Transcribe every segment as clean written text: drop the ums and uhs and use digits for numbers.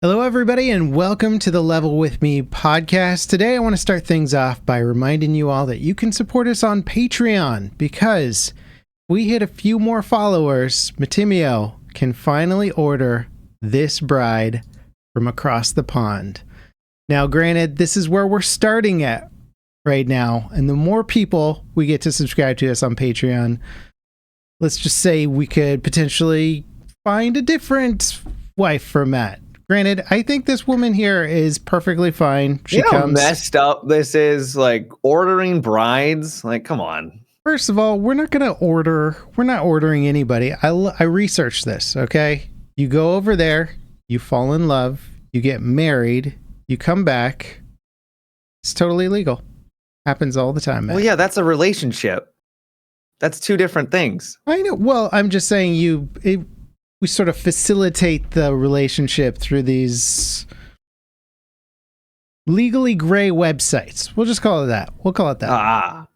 Hello, everybody, and welcome to the Level With Me podcast. Today, I want to start things off by reminding you all that you can support us on Patreon because we hit a few more followers. Matimio can finally order this bride from across the pond. Now, granted, this is where we're starting at right now, and the more people we get to subscribe to us on Patreon, let's just say we could potentially find a different wife for Matt. Granted, I think this woman here is perfectly fine. You know how messed up this is? Like, ordering brides? Like, come on. First of all, we're not ordering anybody. I researched this, okay? You go over there, you fall in love, you get married, you come back. It's totally legal. Happens all the time, man. Well, yeah, that's a relationship. That's two different things. I know. Well, I'm just saying we sort of facilitate the relationship through these legally gray websites. We'll just call it that. We'll call it that.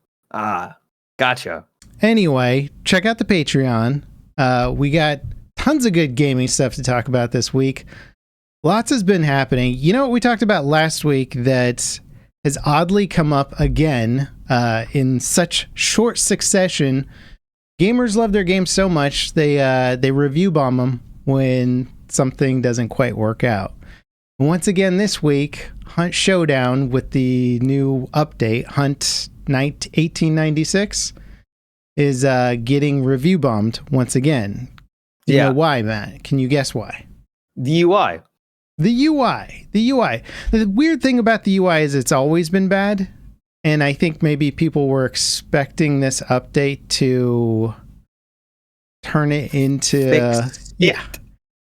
Gotcha. Anyway, check out the Patreon. We got tons of good gaming stuff to talk about this week. Lots has been happening. You know what we talked about last week that has oddly come up again in such short succession? Gamers love their games so much, they review bomb them when something doesn't quite work out. And once again this week, Hunt Showdown with the new update, Hunt 1896, is getting review bombed once again. You know why, Matt? Can you guess why? The UI. The UI. The weird thing about the UI is it's always been bad. And I think maybe people were expecting this update to turn it into...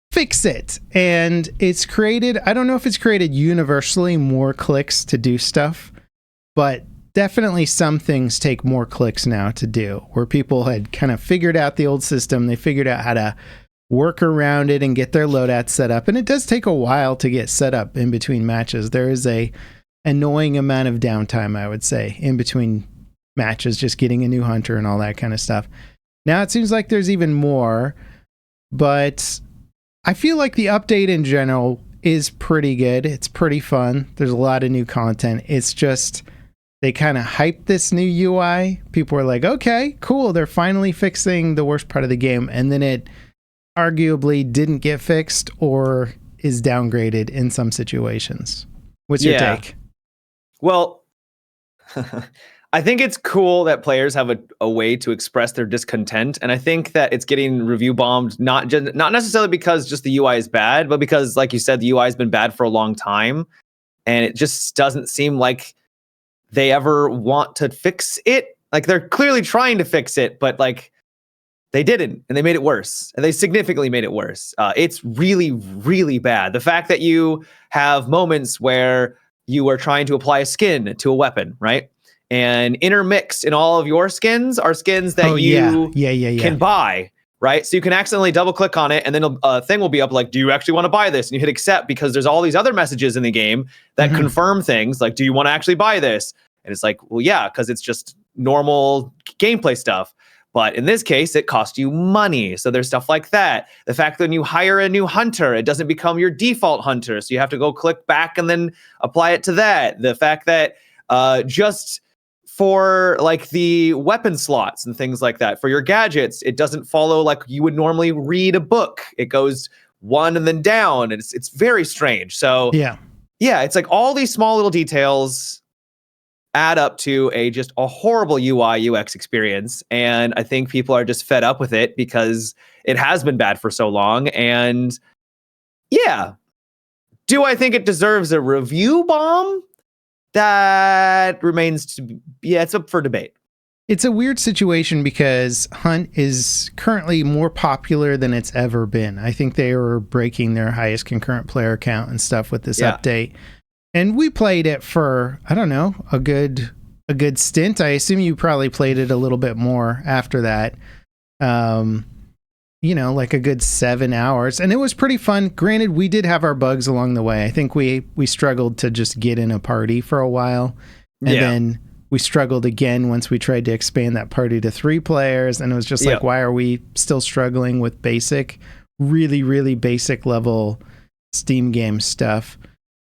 Fix it. And it's created... I don't know if it's created universally more clicks to do stuff, but definitely some things take more clicks now to do, where people had kind of figured out the old system. They figured out how to work around it and get their loadouts set up. And it does take a while to get set up in between matches. There is a annoying amount of downtime, I would say, in between matches, just getting a new hunter and all that kind of stuff. Now it seems like there's even more, but I feel like the update in general is pretty good. It's pretty fun. There's a lot of new content. It's just they kind of hyped this new UI. People were like, okay, cool. They're finally fixing the worst part of the game. And then it arguably didn't get fixed or is downgraded in some situations. What's your take? Well, I think it's cool that players have a way to express their discontent, and I think that it's getting review bombed not necessarily because just the UI is bad, but because, like you said, the UI has been bad for a long time, and it just doesn't seem like they ever want to fix it. Like, they're clearly trying to fix it, but like they didn't, and they made it worse, and they significantly made it worse. It's really, really bad. The fact that you have moments where you are trying to apply a skin to a weapon, right? And intermixed in all of your skins are skins that you can buy, right? So you can accidentally double click on it, and then a thing will be up like, do you actually want to buy this? And you hit accept because there's all these other messages in the game that confirm things like, do you want to actually buy this? And it's like, well, yeah, because it's just normal gameplay stuff. But in this case, it costs you money. So there's stuff like that. The fact that when you hire a new hunter, it doesn't become your default hunter. So you have to go click back and then apply it to that. The fact that just for like the weapon slots and things like that, for your gadgets, it doesn't follow like you would normally read a book. It goes one and then down. And it's very strange. So yeah, it's like all these small little details add up to just a horrible UI UX experience. And I think people are just fed up with it because it has been bad for so long. And yeah, do I think it deserves a review bomb? That remains to be, it's up for debate. It's a weird situation because Hunt is currently more popular than it's ever been. I think they are breaking their highest concurrent player count and stuff with this update. And we played it for, I don't know, a good stint. I assume you probably played it a little bit more after that. Like a good 7 hours. And it was pretty fun. Granted, we did have our bugs along the way. I think we struggled to just get in a party for a while. And then we struggled again once we tried to expand that party to 3 players. And it was just like, why are we still struggling with basic, really, really basic level Steam game stuff.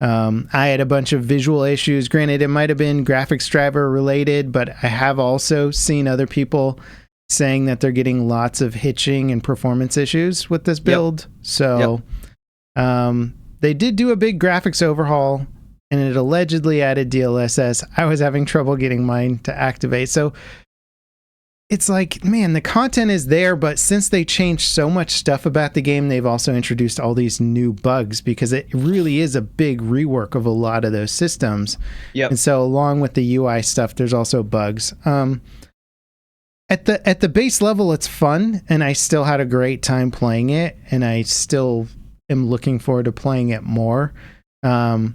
I had a bunch of visual issues. Granted, it might have been graphics driver related, but I have also seen other people saying that they're getting lots of hitching and performance issues with this build. So they did do a big graphics overhaul, and it allegedly added DLSS. I was having trouble getting mine to activate. So it's like, man, the content is there, but since they changed so much stuff about the game, they've also introduced all these new bugs, because it really is a big rework of a lot of those systems. And so along with the UI stuff, there's also bugs. At the base level, it's fun, and I still had a great time playing it, and I still am looking forward to playing it more. And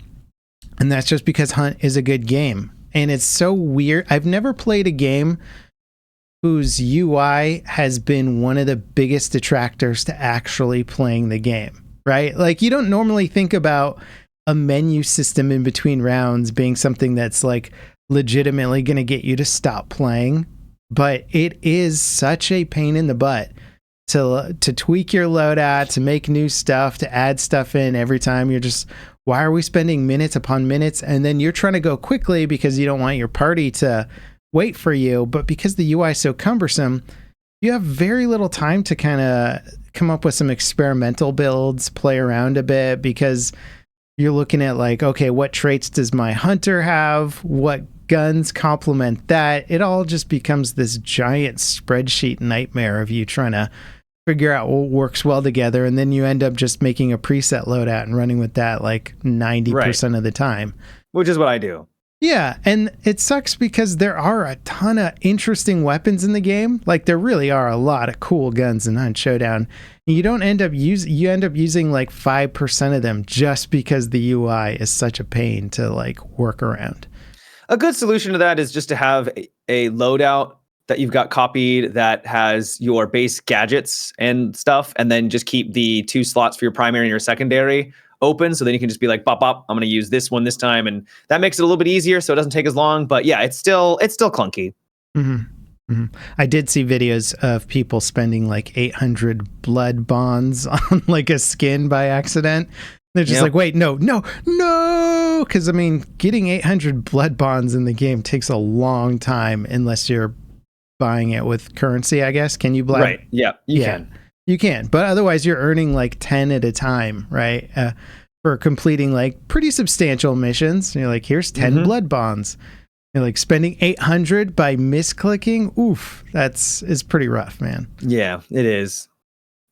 that's just because Hunt is a good game. And it's so weird. I've never played a game whose UI has been one of the biggest detractors to actually playing the game, right? Like, you don't normally think about a menu system in between rounds being something that's like legitimately going to get you to stop playing, but it is such a pain in the butt to tweak your loadout, to make new stuff, to add stuff in every time. You're just, why are we spending minutes upon minutes? And then you're trying to go quickly because you don't want your party to wait for you, but because the UI is so cumbersome, you have very little time to kind of come up with some experimental builds, play around a bit, because you're looking at like, okay, what traits does my hunter have? What guns complement that? It all just becomes this giant spreadsheet nightmare of you trying to figure out what works well together, and then you end up just making a preset loadout and running with that like 90% of the time. Which is what I do. Yeah, and it sucks because there are a ton of interesting weapons in the game. Like, there really are a lot of cool guns in Hunt Showdown. You don't end up you end up using like 5% of them just because the UI is such a pain to like work around. A good solution to that is just to have a loadout that you've got copied that has your base gadgets and stuff, and then just keep the 2 slots for your primary and your secondary open, so then you can just be like, bop, bop, I'm going to use this one this time, and that makes it a little bit easier, so it doesn't take as long. But yeah, it's still clunky. I did see videos of people spending like 800 blood bonds on like a skin by accident. They're just like, wait, no, because I mean, getting 800 blood bonds in the game takes a long time unless you're buying it with currency, I guess. Can you buy? Right. Yeah, you can. You can, but otherwise you're earning like 10 at a time, right? For completing like pretty substantial missions. You're like, here's 10 blood bonds. You're like spending 800 by misclicking. Oof, is pretty rough, man. Yeah, it is.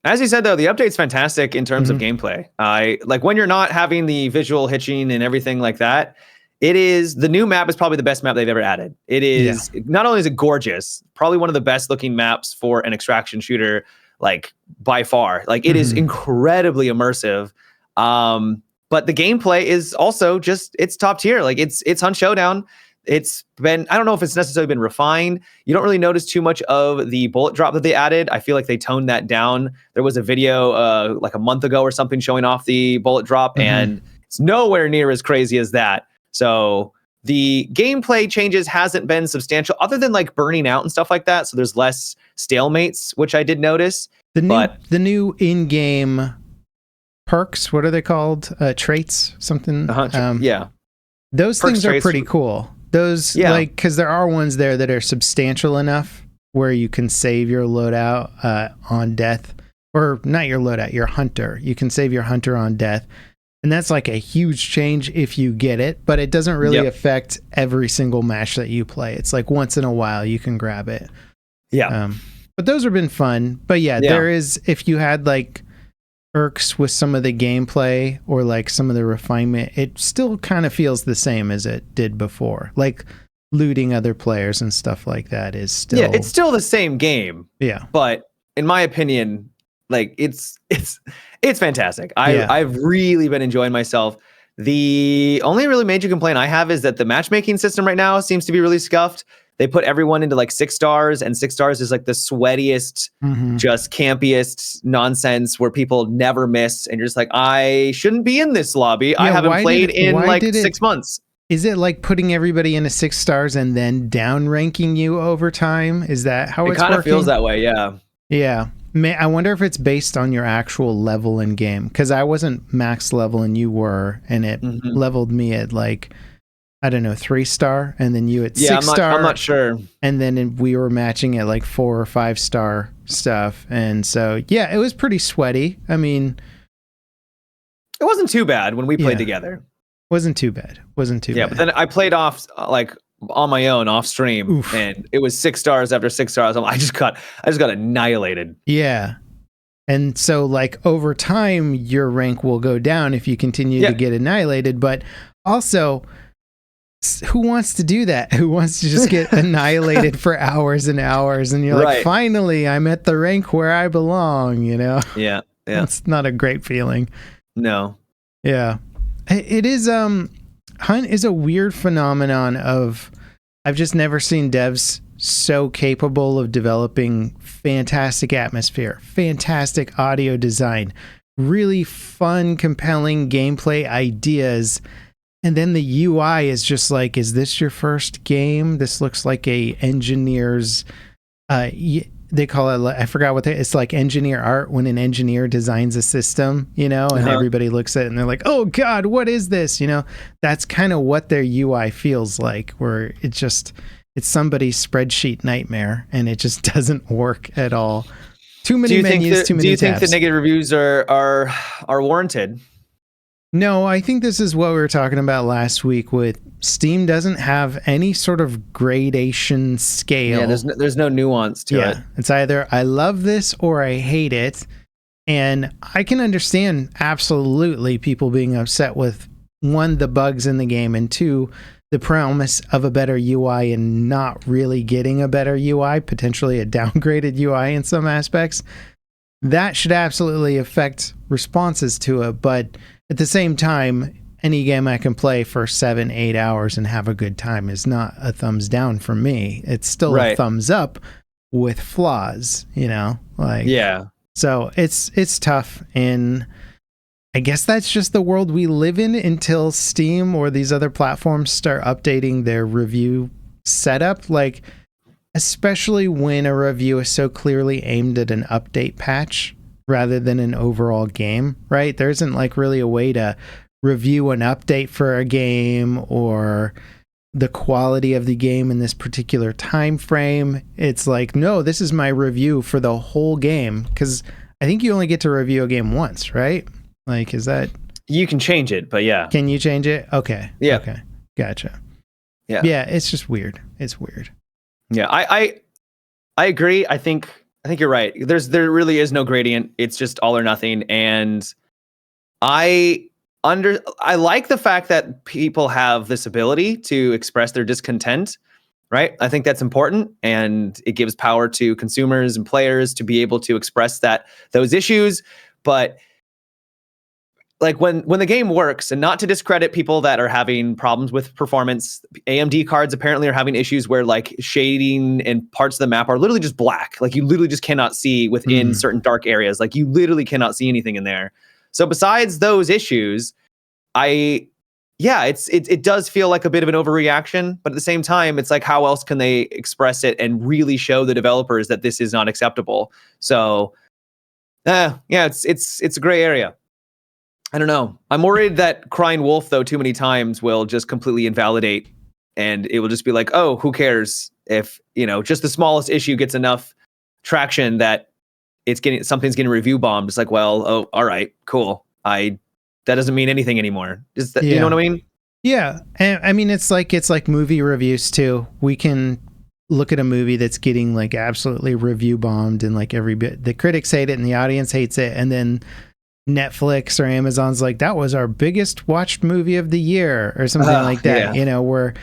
As you said, though, the update's fantastic in terms of gameplay. I like when you're not having the visual hitching and everything like that. The new map is probably the best map they've ever added. It is, not only is it gorgeous, probably one of the best looking maps for an extraction shooter, like by far. Like, it is incredibly immersive. But the gameplay is also just, it's top tier. Like, it's Hunt Showdown. It's been, I don't know if it's necessarily been refined. You don't really notice too much of the bullet drop that they added. I feel like they toned that down. There was a video like a month ago or something showing off the bullet drop, and it's nowhere near as crazy as that. So the gameplay changes hasn't been substantial, other than like burning out and stuff like that. So there's less stalemates, which I did notice. The new in-game perks, what are they called? Traits, something. Those perks, things are pretty cool. Those, like, because there are ones there that are substantial enough where you can save your loadout on death, or not your loadout, your hunter. You can save your hunter on death. And that's like a huge change if you get it, but it doesn't really affect every single match that you play. It's like once in a while you can grab it. But those have been fun. But there is, if you had like irks with some of the gameplay or like some of the refinement, it still kind of feels the same as it did before. Like looting other players and stuff like that is still... it's still the same game. But in my opinion, like it's fantastic. I've really been enjoying myself. The only really major complaint I have is that the matchmaking system right now seems to be really scuffed. They put everyone into like 6 stars, and 6 stars is like the sweatiest, just campiest nonsense where people never miss. And you're just like, I shouldn't be in this lobby. I haven't played in like 6 months. Is it like putting everybody into 6 stars and then down ranking you over time? Is that how it's working? It kind of feels that way, yeah. Yeah. I wonder if it's based on your actual level in game, because I wasn't max level and you were, and it leveled me at like, I don't know, 3-star, and then you at 6-star. I'm not sure. And then we were matching at like 4 or 5-star stuff, and so yeah, it was pretty sweaty. I mean, it wasn't too bad when we played together. Wasn't too bad. Yeah, but then I played off like on my own off stream, and it was 6 stars after 6 stars. I just got annihilated. Yeah. And so like over time your rank will go down if you continue to get annihilated, but also who wants to do that? Who wants to just get annihilated for hours and hours, and you're like, finally I'm at the rank where I belong, you know? Yeah. That's not a great feeling. No. Yeah. It is Hunt is a weird phenomenon of, I've just never seen devs so capable of developing fantastic atmosphere, fantastic audio design, really fun, compelling gameplay ideas. And then the UI is just like, is this your first game? This looks like a engineer's, they call it, I forgot what it's like, engineer art, when an engineer designs a system, you know, and everybody looks at it and they're like, oh God, what is this? You know, that's kind of what their UI feels like, where it's somebody's spreadsheet nightmare, and it just doesn't work at all. Too many menus, too many tabs. Do you think the negative reviews are warranted? No, I think this is what we were talking about last week with Steam doesn't have any sort of gradation scale. Yeah, there's no nuance to it. It's either I love this or I hate it. And I can understand absolutely people being upset with, one, the bugs in the game, and two, the promise of a better UI and not really getting a better UI, potentially a downgraded UI in some aspects. That should absolutely affect responses to it, but at the same time, any game I can play for 7-8 hours and have a good time is not a thumbs down from me. It's still a thumbs up with flaws, you know? Like, yeah. So it's tough, and I guess that's just the world we live in until Steam or these other platforms start updating their review setup. Like, especially when a review is so clearly aimed at an update patch rather than an overall game, right? There isn't like really a way to review an update for a game or the quality of the game in this particular time frame. It's like, no, this is my review for the whole game, because I think you only get to review a game once, right? Like, is that... You can change it, but yeah. Can you change it? Okay. Yeah. Okay. Gotcha. Yeah. Yeah, it's just weird. It's weird. Yeah, I agree. I think you're right. There really is no gradient. It's just all or nothing. And I like the fact that people have this ability to express their discontent, right? I think that's important, and it gives power to consumers and players to be able to express those issues. But like when the game works, and not to discredit people that are having problems with performance, AMD cards apparently are having issues where like shading and parts of the map are literally just black. Like you literally just cannot see within certain dark areas. Like you literally cannot see anything in there. So besides those issues, it does feel like a bit of an overreaction, but at the same time, it's like, how else can they express it and really show the developers that this is not acceptable? So, it's a gray area. I don't know. I'm worried that crying wolf, though, too many times will just completely invalidate, and it will just be like, oh, who cares if, just the smallest issue gets enough traction that something's getting review bombed. It's like, well, oh, all right, cool. That doesn't mean anything anymore. You know what I mean? Yeah. And I mean, it's like movie reviews too. We can look at a movie that's getting like absolutely review bombed, and like the critics hate it and the audience hates it. And then Netflix or Amazon's like, that was our biggest watched movie of the year or something like that, where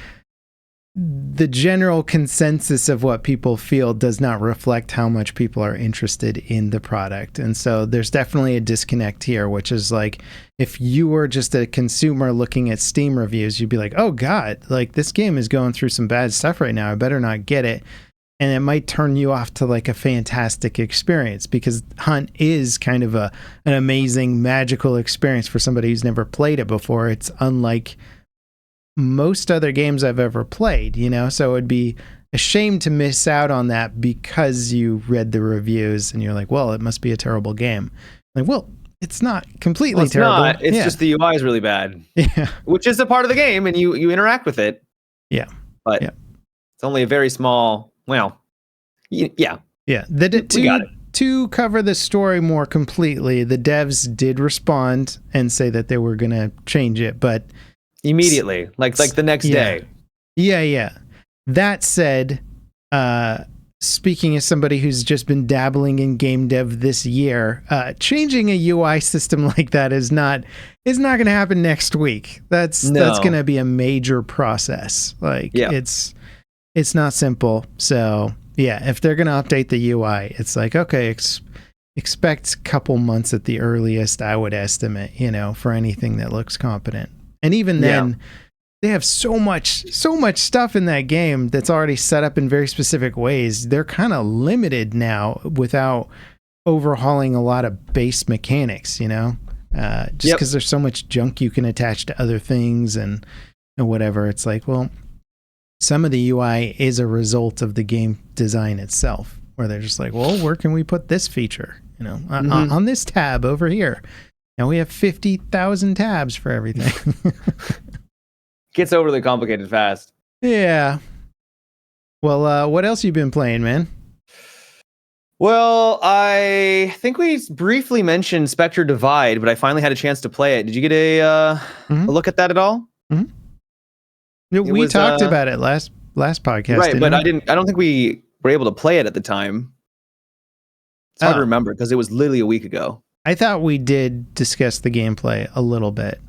the general consensus of what people feel does not reflect how much people are interested in the product. And so there's definitely a disconnect here, which is like, if you were just a consumer looking at Steam reviews, you'd be like, oh God, like this game is going through some bad stuff right now. I better not get it. And it might turn you off to like a fantastic experience, because Hunt is kind of an amazing, magical experience for somebody who's never played it before. It's unlike most other games I've ever played, so it'd be ashamed to miss out on that because you read the reviews and you're like, well, it must be a terrible game. Like, well, it's not completely terrible. It's just the UI is really bad. Yeah. Which is a part of the game, and you interact with it. Yeah. But it's only a very small, yeah. Yeah. To cover the story more completely, the devs did respond and say that they were going to change it, but immediately, like the next day. Yeah. That said, speaking as somebody who's just been dabbling in game dev this year, changing a UI system like that is not going to happen next week. That's going to be a major process. Like it's not simple. So yeah, if they're going to update the UI, it's like, okay, expect a couple months at the earliest, I would estimate, for anything that looks competent. And even then, they have so much stuff in that game that's already set up in very specific ways. They're kind of limited now without overhauling a lot of base mechanics, just because there's so much junk you can attach to other things and whatever. It's like, well, some of the UI is a result of the game design itself, where they're just like, well, where can we put this feature? On this tab over here. Now we have 50,000 tabs for everything. Gets overly complicated fast. Yeah. Well, what else you been playing, man? Well, I think we briefly mentioned Spectre Divide, but I finally had a chance to play it. Did you get a look at that at all? Mm-hmm. We talked about it last podcast, right? But I don't think we were able to play it at the time. It's hard to remember because it was literally a week ago. I thought we did discuss the gameplay a little bit.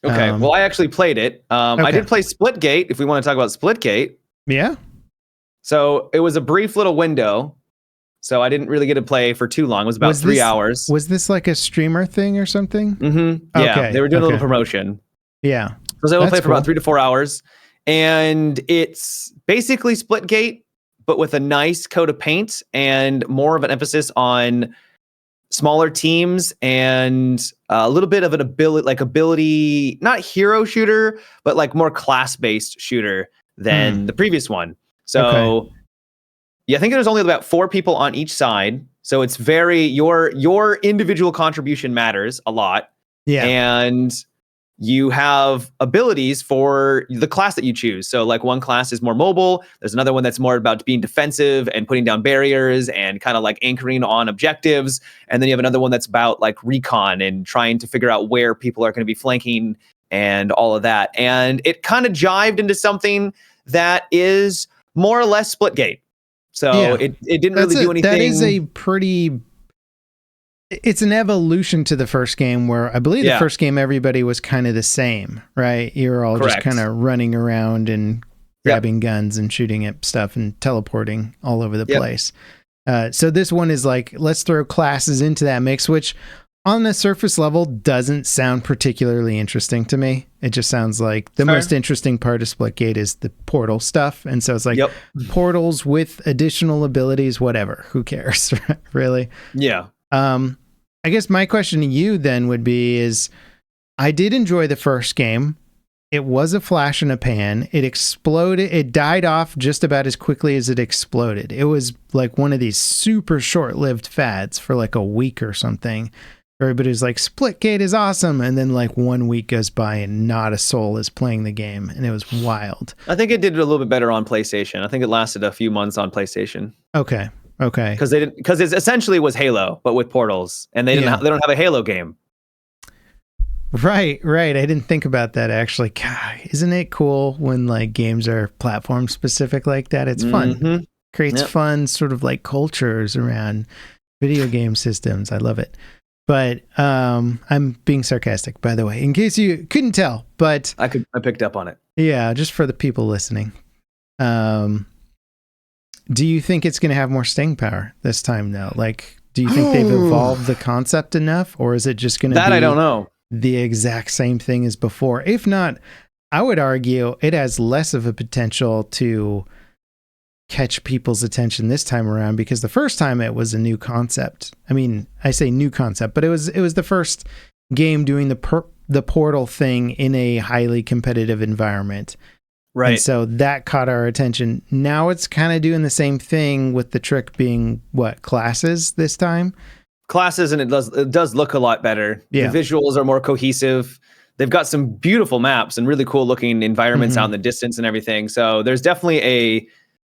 Okay, well, I actually played it. I did play Splitgate, if we want to talk about Splitgate. Yeah. So it was a brief little window, so I didn't really get to play for too long. It was about 3 hours. Was this like a streamer thing or something? Mm-hmm. Yeah, okay. They were doing a little promotion. Yeah. So I was able to play for about 3 to 4 hours. And it's basically Splitgate, but with a nice coat of paint and more of an emphasis on smaller teams and a little bit of an ability, not hero shooter, but like more class-based shooter than the previous one. So I think there's only about 4 people on each side. So it's very, your individual contribution matters a lot. Yeah. And you have abilities for the class that you choose. So like one class is more mobile. There's another one that's more about being defensive and putting down barriers and kind of like anchoring on objectives. And then you have another one that's about like recon and trying to figure out where people are going to be flanking and all of that. And it kind of jived into something that is more or less Splitgate. So it didn't really do anything. That is it's an evolution to the first game, where I believe the first game everybody was kind of the same, right? You're all just kind of running around and grabbing guns and shooting at stuff and teleporting all over the place. So this one is like, let's throw classes into that mix, which on the surface level doesn't sound particularly interesting to me. It just sounds like the most interesting part of Splitgate is the portal stuff. And so it's like portals with additional abilities, whatever, who cares, really? Yeah. I guess my question to you then would be is, I did enjoy the first game. It was a flash in a pan. It exploded. It died off just about as quickly as it exploded. It was like one of these super short-lived fads for like a week or something. Everybody's like, Splitgate is awesome. And then like 1 week goes by and not a soul is playing the game. And it was wild. I think it did a little bit better on PlayStation. I think it lasted a few months on PlayStation. Okay. Because it essentially was Halo, but with portals, and they don't have a Halo game. Right. I didn't think about that actually. God, isn't it cool when like games are platform specific like that? It's fun. Creates fun sort of like cultures around video game systems. I love it. But I'm being sarcastic, by the way, in case you couldn't tell. But I picked up on it. Yeah, just for the people listening. Do you think it's going to have more staying power this time, though? Like, do you think they've evolved the concept enough, or is it just going to be I don't know, the exact same thing as before? If not, I would argue it has less of a potential to catch people's attention this time around, because the first time it was a new concept. I mean, I say new concept, but it was the first game doing the portal thing in a highly competitive environment. Right. And so that caught our attention. Now it's kind of doing the same thing with the trick being classes this time. Classes, and it does look a lot better. Yeah. The visuals are more cohesive. They've got some beautiful maps and really cool looking environments out in the distance and everything. So there's definitely a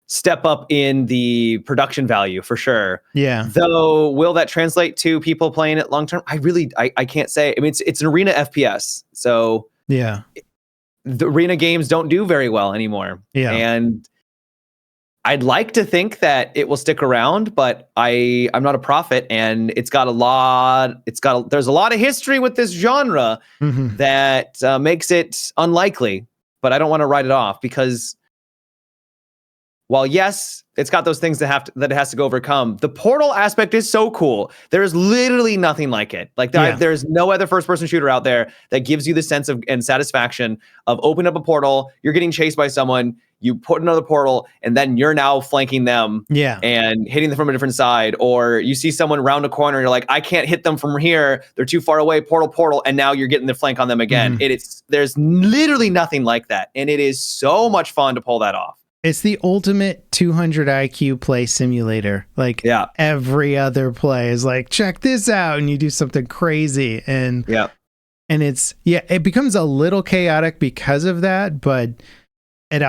step up in the production value for sure. Yeah. Though, will that translate to people playing it long term? I can't say. I mean, it's an arena FPS. So yeah, the arena games don't do very well anymore. Yeah. And I'd like to think that it will stick around, but I'm not a prophet, and there's a lot of history with this genre that makes it unlikely, but I don't want to write it off because while yes, it's got those things that it has to go overcome. The portal aspect is so cool. There is literally nothing like it. Like there's no other first-person shooter out there that gives you the sense of and satisfaction of opening up a portal. You're getting chased by someone. You put another portal, and then you're now flanking them and hitting them from a different side. Or you see someone round a corner, and you're like, I can't hit them from here. They're too far away. Portal, and now you're getting the flank on them again. There's literally nothing like that, and it is so much fun to pull that off. It's the ultimate 200 IQ play simulator. Like every other play is like, check this out, and you do something crazy, and it becomes a little chaotic because of that, but at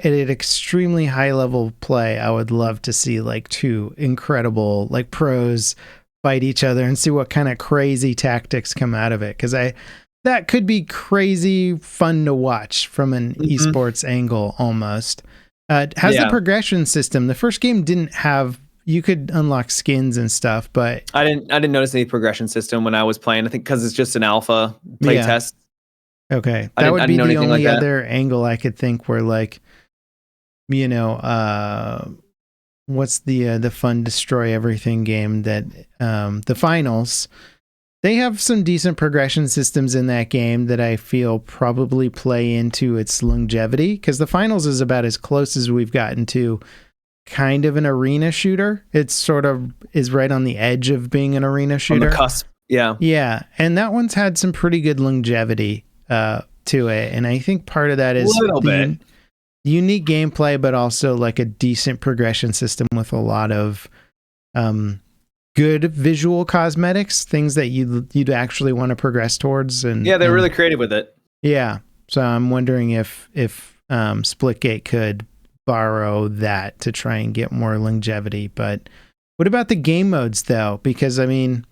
an extremely high level play, I would love to see like two incredible like pros fight each other and see what kind of crazy tactics come out of it. Because that could be crazy fun to watch from an esports angle almost. How's the progression system? The first game didn't have. You could unlock skins and stuff, but I didn't notice any progression system when I was playing. I think because it's just an alpha play test. Okay, that would be the only other angle I could think where, like, you know, what's the fun destroy everything game that the finals? They have some decent progression systems in that game that I feel probably play into its longevity, because the finals is about as close as we've gotten to kind of an arena shooter. It sort of is right on the edge of being an arena shooter. On the cusp, yeah. Yeah, and that one's had some pretty good longevity to it, and I think part of that is the unique gameplay, but also like a decent progression system with a lot of good visual cosmetics, things that you'd actually want to progress towards. And they're really creative with it. Yeah, so I'm wondering if Splitgate could borrow that to try and get more longevity. But what about the game modes though? Because I mean,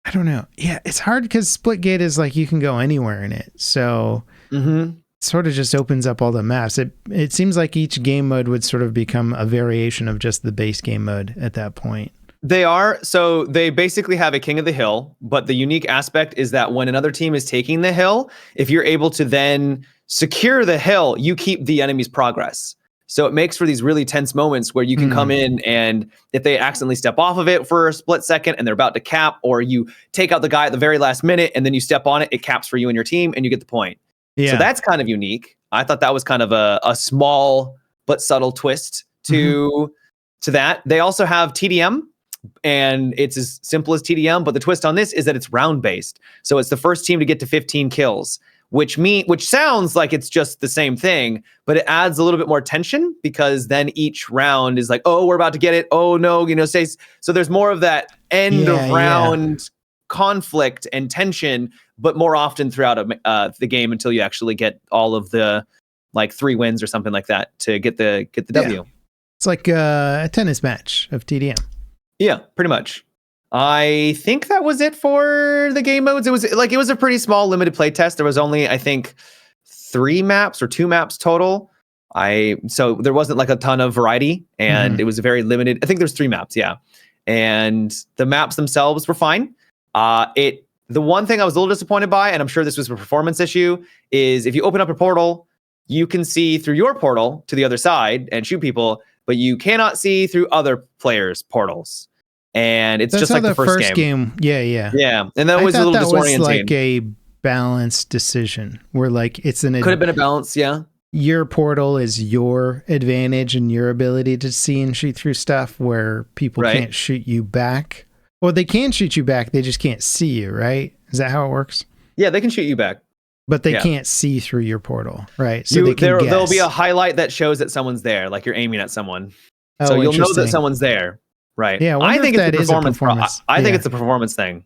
I don't know. Yeah, it's hard because Splitgate is like you can go anywhere in it. So it sort of just opens up all the maps. It seems like each game mode would sort of become a variation of just the base game mode at that point. They are. So they basically have a king of the hill, but the unique aspect is that when another team is taking the hill, if you're able to then secure the hill, you keep the enemy's progress. So it makes for these really tense moments where you can come in, and if they accidentally step off of it for a split second and they're about to cap, or you take out the guy at the very last minute and then you step on it, it caps for you and your team and you get the point. Yeah. So that's kind of unique. I thought that was kind of a small but subtle twist to that. They also have TDM, and it's as simple as TDM, but the twist on this is that it's round based. So it's the first team to get to 15 kills. Which sounds like it's just the same thing, but it adds a little bit more tension because then each round is like, oh, we're about to get it. Oh no, so there's more of that end of round conflict and tension, but more often throughout the game until you actually get all of the like 3 wins or something like that to get the W. It's like a tennis match of TDM. Yeah, pretty much. I think that was it for the game modes. It was a pretty small limited play test. There was only, I think, 3 maps or 2 maps total. So there wasn't like a ton of variety, and it was a very limited. I think there's 3 maps, yeah. And the maps themselves were fine. The one thing I was a little disappointed by, and I'm sure this was a performance issue, is if you open up a portal, you can see through your portal to the other side and shoot people, but you cannot see through other players' portals. And it's just like the first game. Yeah. And that was a little disorienting. Was like a balanced decision where like could have been a balance. Yeah. Your portal is your advantage and your ability to see and shoot through stuff where people can't shoot you back. Well, they can shoot you back. They just can't see you. Right. Is that how it works? Yeah. They can shoot you back. but they Yeah. can't see through your portal, right? So they can there'll be guess. a highlight that shows that someone's there, like you're aiming at someone. Oh, So you'll know that interesting. someone's there, right? Yeah, I wonder if it's that a is a performance. performance. I think Yeah. it's a performance thing.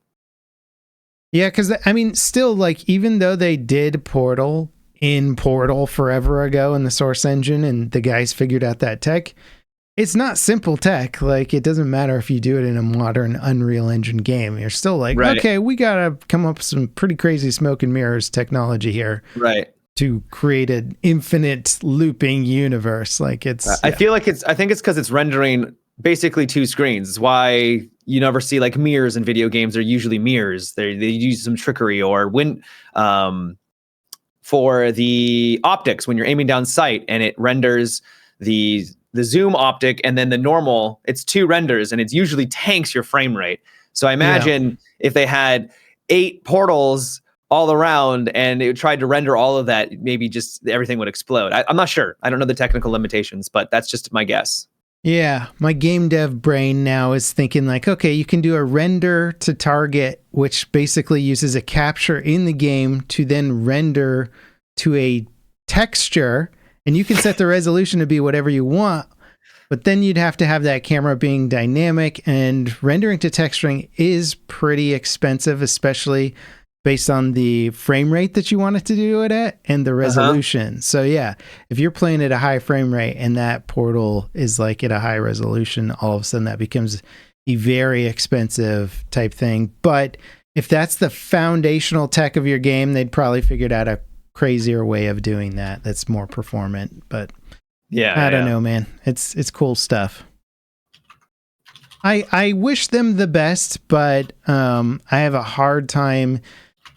Yeah, because I mean, still, like, even though they did Portal in Portal forever ago in the Source engine, and the guys figured out that tech, it's not simple tech. Like, it doesn't matter if you do it in a modern Unreal Engine game. You're still like, Right. okay, we gotta come up with some pretty crazy smoke and mirrors technology here, Right. to create an infinite looping universe. Like, it's. I feel like I think it's because it's rendering basically two screens. It's why you never see like mirrors in video games. They're usually mirrors. They use some trickery or for the optics when you're aiming down sight and it renders the zoom optic and then the normal. It's two renders and it usually tanks your frame rate. So I imagine if they had 8 portals all around and it tried to render all of that, maybe just everything would explode. I'm not sure. I don't know the technical limitations, but that's just my guess. Yeah, my game dev brain now is thinking like, okay, you can do a render to target, which basically uses a capture in the game to then render to a texture, and you can set the resolution to be whatever you want, but then you'd have to have that camera being dynamic, and rendering to texturing is pretty expensive, especially based on the frame rate that you want it to do it at and the resolution. So yeah, if you're playing at a high frame rate and that portal is like at a high resolution, all of a sudden that becomes a very expensive type thing. But if that's the foundational tech of your game, they'd probably figured out a crazier way of doing that that's more performant. But I don't know, man. It's cool stuff. I wish them the best, but I have a hard time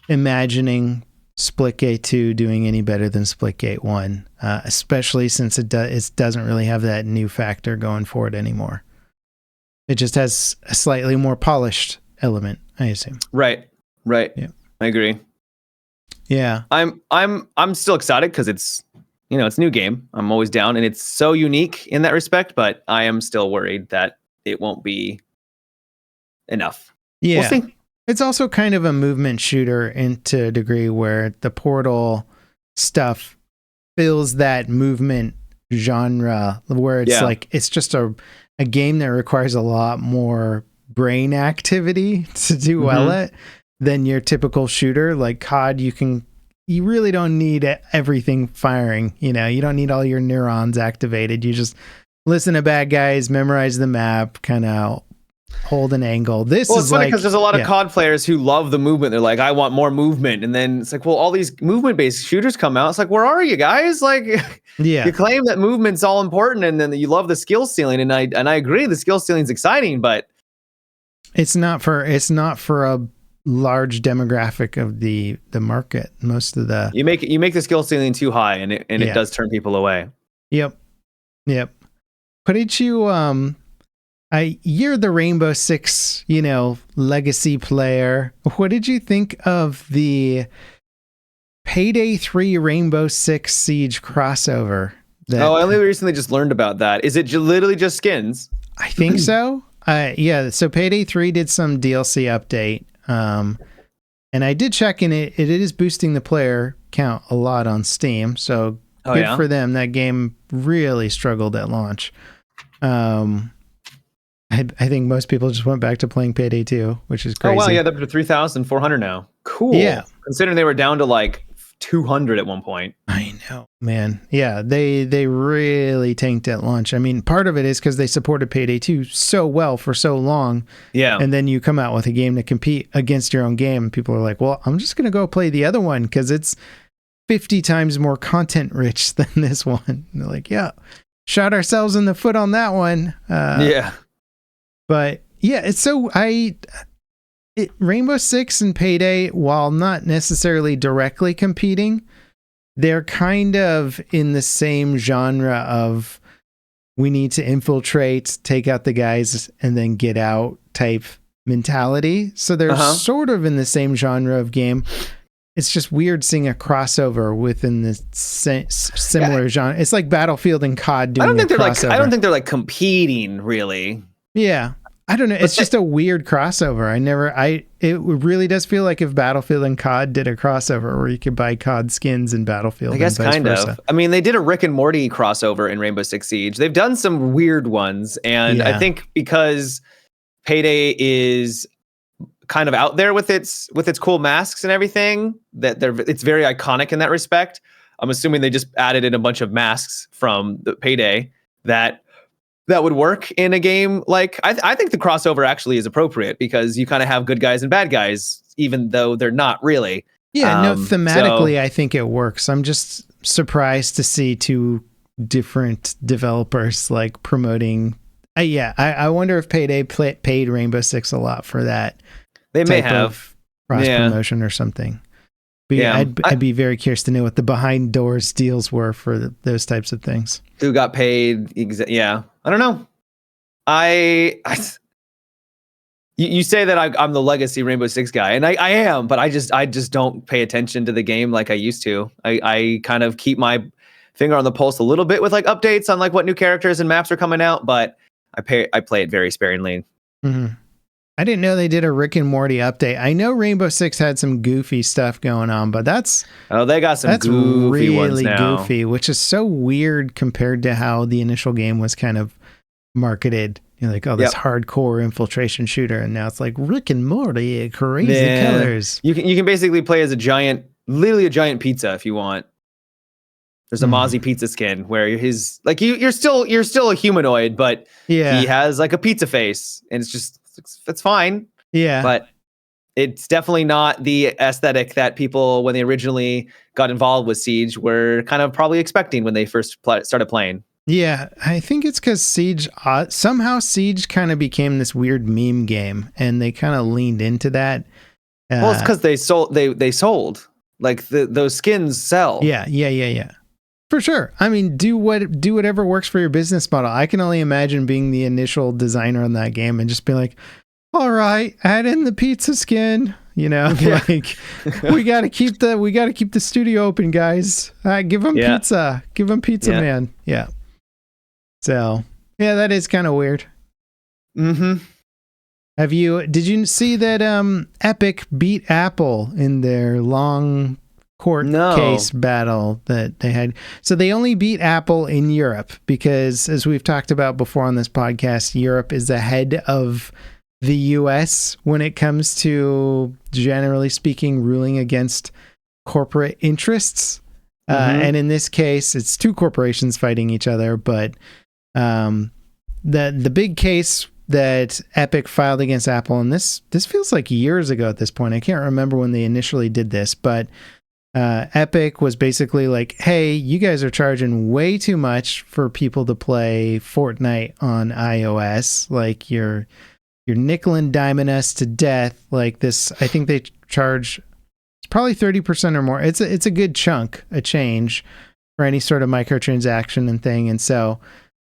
imagining Splitgate 2 doing any better than Splitgate 1, especially since it doesn't really have that new factor going for it anymore. It just has a slightly more polished element, I assume. Right. Yeah, I agree. Yeah, I'm still excited because it's it's a new game. I'm always down, and it's so unique in that respect. But I am still worried that it won't be enough. Yeah. We'll see. It's also kind of a movement shooter into a degree where the Portal stuff fills that movement genre where it's like, it's just a game that requires a lot more brain activity to do well at than your typical shooter. Like COD, you really don't need everything firing. You don't need all your neurons activated. You just listen to bad guys, memorize the map, kind of hold an angle. It's funny because there's a lot of COD players who love the movement. They're like, I want more movement. And then it's like, well, all these movement-based shooters come out. It's like, where are you guys? Like, you claim that movement's all important, and then you love the skill ceiling. And I agree, the skill ceiling's exciting, but it's not for a large demographic of the market. Most of the you make the skill ceiling too high, and it does turn people away. Yep. Couldn't you you're the Rainbow Six, legacy player. What did you think of the Payday 3 Rainbow Six Siege crossover? I only recently just learned about that. Is it literally just skins? I think so. Yeah. So Payday 3 did some DLC update. And I did check in it. It is boosting the player count a lot on Steam. So good for them. That game really struggled at launch. I think most people just went back to playing Payday 2, which is crazy. Oh, wow. Yeah, they're up to 3,400 now. Cool. Yeah. Considering they were down to like 200 at one point. I know, man. Yeah, they really tanked at launch. I mean, part of it is because they supported Payday 2 so well for so long. Yeah. And then you come out with a game to compete against your own game. And people are like, well, I'm just going to go play the other one because it's 50 times more content rich than this one. And they're like, yeah, shot ourselves in the foot on that one. Yeah. But yeah, it's so Rainbow Six and Payday, while not necessarily directly competing, they're kind of in the same genre of we need to infiltrate, take out the guys, and then get out type mentality. So they're sort of in the same genre of game. It's just weird seeing a crossover within the similar genre. It's like Battlefield and COD doing a crossover. I don't think they're like competing really. Yeah. I don't know. It's just a weird crossover. It really does feel like if Battlefield and COD did a crossover where you could buy COD skins in Battlefield. I guess kind of. I mean, they did a Rick and Morty crossover in Rainbow Six Siege. They've done some weird ones. And I think because Payday is kind of out there with its cool masks and everything, it's very iconic in that respect. I'm assuming they just added in a bunch of masks from the Payday that would work in a game. Like, I think the crossover actually is appropriate because you kind of have good guys and bad guys, even though they're not really. Yeah, no, thematically, I think it works. I'm just surprised to see two different developers like promoting. I wonder if Payday paid Rainbow Six a lot for that. They may have cross promotion or something. But I'd be very curious to know what the behind doors deals were for those types of things. Who got paid? Yeah, I don't know. You say that I'm the legacy Rainbow Six guy, and I am, but I just don't pay attention to the game like I used to. I kind of keep my finger on the pulse a little bit with like updates on like what new characters and maps are coming out, but I play it very sparingly. Mm-hmm. I didn't know they did a Rick and Morty update. I know Rainbow Six had some goofy stuff going on, but they got some goofy really ones now. Goofy, which is so weird compared to how the initial game was kind of marketed. You're like, this hardcore infiltration shooter, and now it's like Rick and Morty, crazy colors. You can basically play as literally a giant pizza if you want. There's a Mozzie pizza skin where he's like you're still a humanoid, but he has like a pizza face, and it's fine. Yeah. But it's definitely not the aesthetic that people, when they originally got involved with Siege, were kind of probably expecting when they first started playing. Yeah, I think it's because Siege kind of became this weird meme game, and they kind of leaned into that. Well, it's because they sold. Like those skins sell. Yeah. For sure. I mean, do whatever works for your business model. I can only imagine being the initial designer on that game and just be like, all right, add in the pizza skin, like we got to keep the studio open, guys. Give them pizza. Give them pizza, man. Yeah. So, that is kind of weird. Mm-hmm. Did you see that Epic beat Apple in their long court case battle that they had? So they only beat Apple in Europe because, as we've talked about before on this podcast, Europe is ahead of the US when it comes to, generally speaking, ruling against corporate interests. And in this case, it's two corporations fighting each other, but the big case that Epic filed against Apple, and this feels like years ago at this point. I can't remember when they initially did this, but Epic was basically like, hey, you guys are charging way too much for people to play Fortnite on iOS. Like you're nickel and diming us to death. Like this, I think they charge, it's probably 30% or more. It's a good chunk, a change for any sort of microtransaction and thing. And so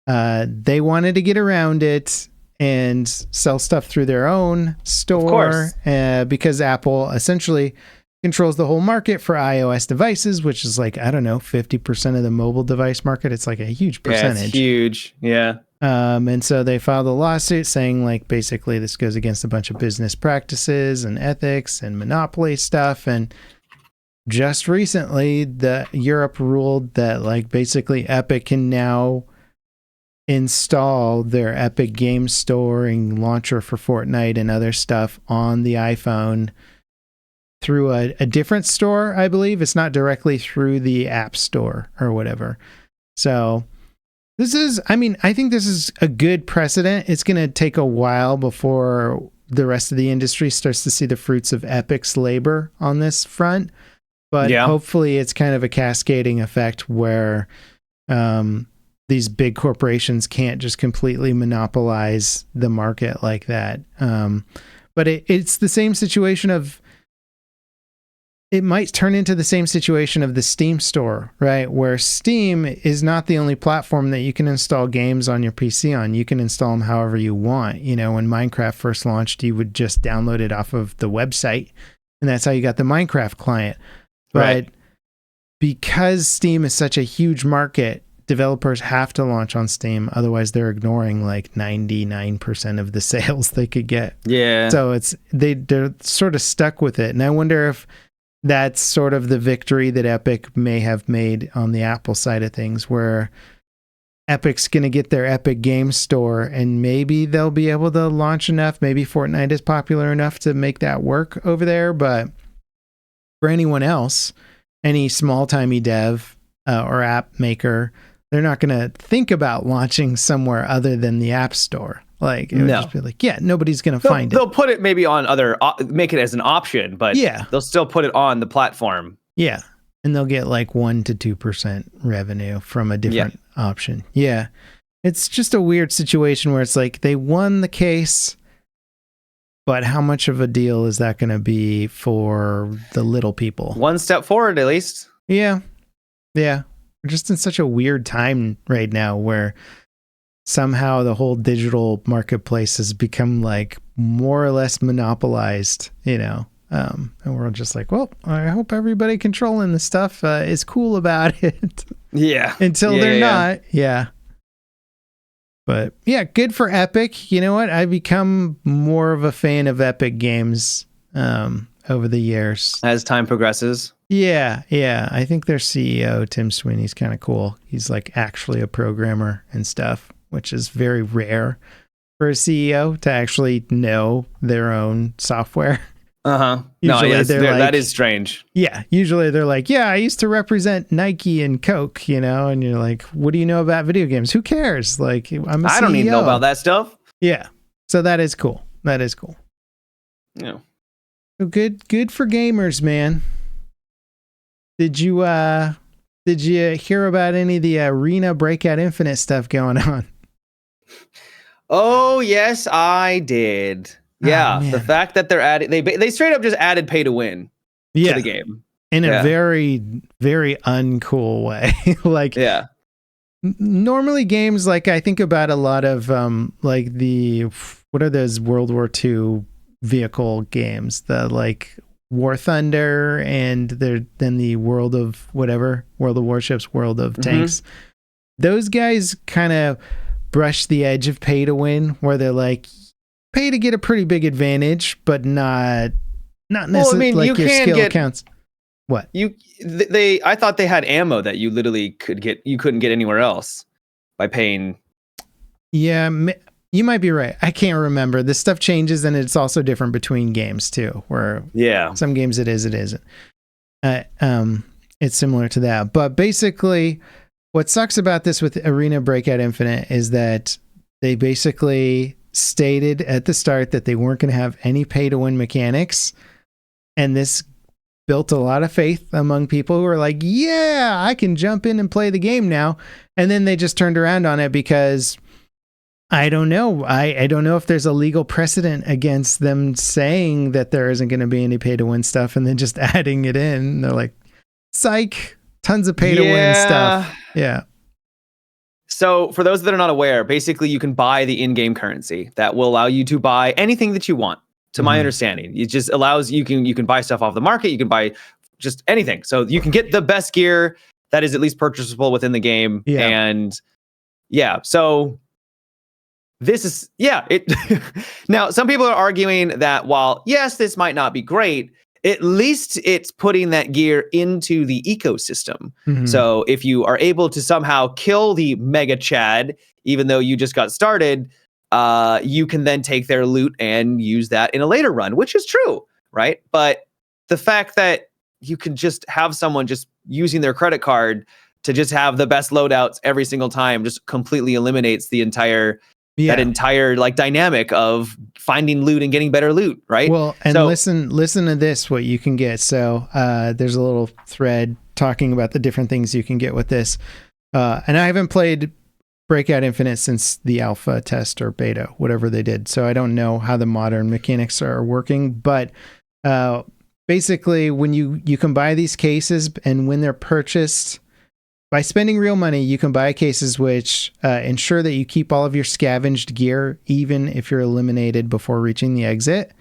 they wanted to get around it and sell stuff through their own store, because Apple essentially controls the whole market for iOS devices, which is like, I don't know, 50% of the mobile device market. It's like a huge percentage. Yeah, it's huge. Yeah. And so they filed a lawsuit saying like, basically this goes against a bunch of business practices and ethics and monopoly stuff. And just recently the Europe ruled that like basically Epic can now install their Epic Game Store and launcher for Fortnite and other stuff on the iPhone through a different store, I believe. It's not directly through the App Store or whatever. So I think this is a good precedent. It's going to take a while before the rest of the industry starts to see the fruits of Epic's labor on this front. But hopefully it's kind of a cascading effect where these big corporations can't just completely monopolize the market like that. But it's the same situation of, it might turn into the same situation of the Steam store, right? Where Steam is not the only platform that you can install games on your PC on. You can install them however you want. When Minecraft first launched, you would just download it off of the website, and that's how you got the Minecraft client. But because Steam is such a huge market, developers have to launch on Steam, otherwise they're ignoring like 99% of the sales they could get. Yeah. So they're sort of stuck with it. And I wonder if that's sort of the victory that Epic may have made on the Apple side of things, where Epic's going to get their Epic Game Store and maybe they'll be able to launch enough. Maybe Fortnite is popular enough to make that work over there. But for anyone else, any small-timey dev or app maker, they're not going to think about launching somewhere other than the App Store. Like, it would just be like, yeah, nobody's going to find it. They'll put it maybe on make it as an option, but they'll still put it on the platform. Yeah. And they'll get like 1% to 2% revenue from a different option. Yeah. It's just a weird situation where it's like they won the case, but how much of a deal is that going to be for the little people? One step forward, at least. Yeah. Yeah. We're just in such a weird time right now where somehow the whole digital marketplace has become like more or less monopolized, you know? And we're just like, well, I hope everybody controlling the stuff is cool about it. Yeah. Until they're not. Yeah. But yeah, good for Epic. You know what? I've become more of a fan of Epic games over the years. As time progresses. Yeah. Yeah. I think their CEO, Tim Sweeney's kind of cool. He's like actually a programmer and stuff, which is very rare for a CEO to actually know their own software. Uh-huh. No, yes, that is strange. Yeah. Usually they're like, yeah, I used to represent Nike and Coke, you know, and you're like, what do you know about video games? Who cares? Like, I'm a CEO. I don't need to know about that stuff. Yeah. So that is cool. That is cool. Yeah. So good for gamers, man. Did you hear about any of the Arena Breakout Infinite stuff going on? Oh, yes, I did. Yeah, the fact that they're adding, they straight up just added pay to win to the game in a very, very uncool way. Like, normally games, like I think about a lot of like what are those World War II vehicle games? The like War Thunder and then the World of Warships, World of Tanks. Those guys kind of brush the edge of pay to win, where they're like, pay to get a pretty big advantage, but not necessarily like your skill counts. What? I thought they had ammo that you literally couldn't get anywhere else by paying. Yeah, you might be right. I can't remember. This stuff changes, and it's also different between games too, where some games it isn't. It's similar to that. But basically, what sucks about this with Arena Breakout Infinite is that they basically stated at the start that they weren't going to have any pay to win mechanics, and this built a lot of faith among people who are like, yeah, I can jump in and play the game now. And then they just turned around on it because I don't know. I don't know if there's a legal precedent against them saying that there isn't going to be any pay to win stuff and then just adding it in. They're like, psych, tons of pay to win stuff. Yeah. So for those that are not aware, basically you can buy the in-game currency that will allow you to buy anything that you want. To my understanding, it just allows you can buy stuff off the market. You can buy just anything. So you can get the best gear that is at least purchasable within the game. Yeah. And so this is it. Now, some people are arguing that while yes, this might not be great, at least it's putting that gear into the ecosystem. So if you are able to somehow kill the Mega Chad, even though you just got started, you can then take their loot and use that in a later run, which is true, right? But the fact that you can just have someone just using their credit card to just have the best loadouts every single time just completely eliminates the entire that entire like dynamic of finding loot and getting better loot, right? Well, and listen to this, what you can get. So there's a little thread talking about the different things you can get with this. And I haven't played Breakout Infinite since the alpha test or beta, whatever they did. So I don't know how the modern mechanics are working, but basically when you can buy these cases, and when they're purchased by spending real money, you can buy cases which ensure that you keep all of your scavenged gear, even if you're eliminated before reaching the exit.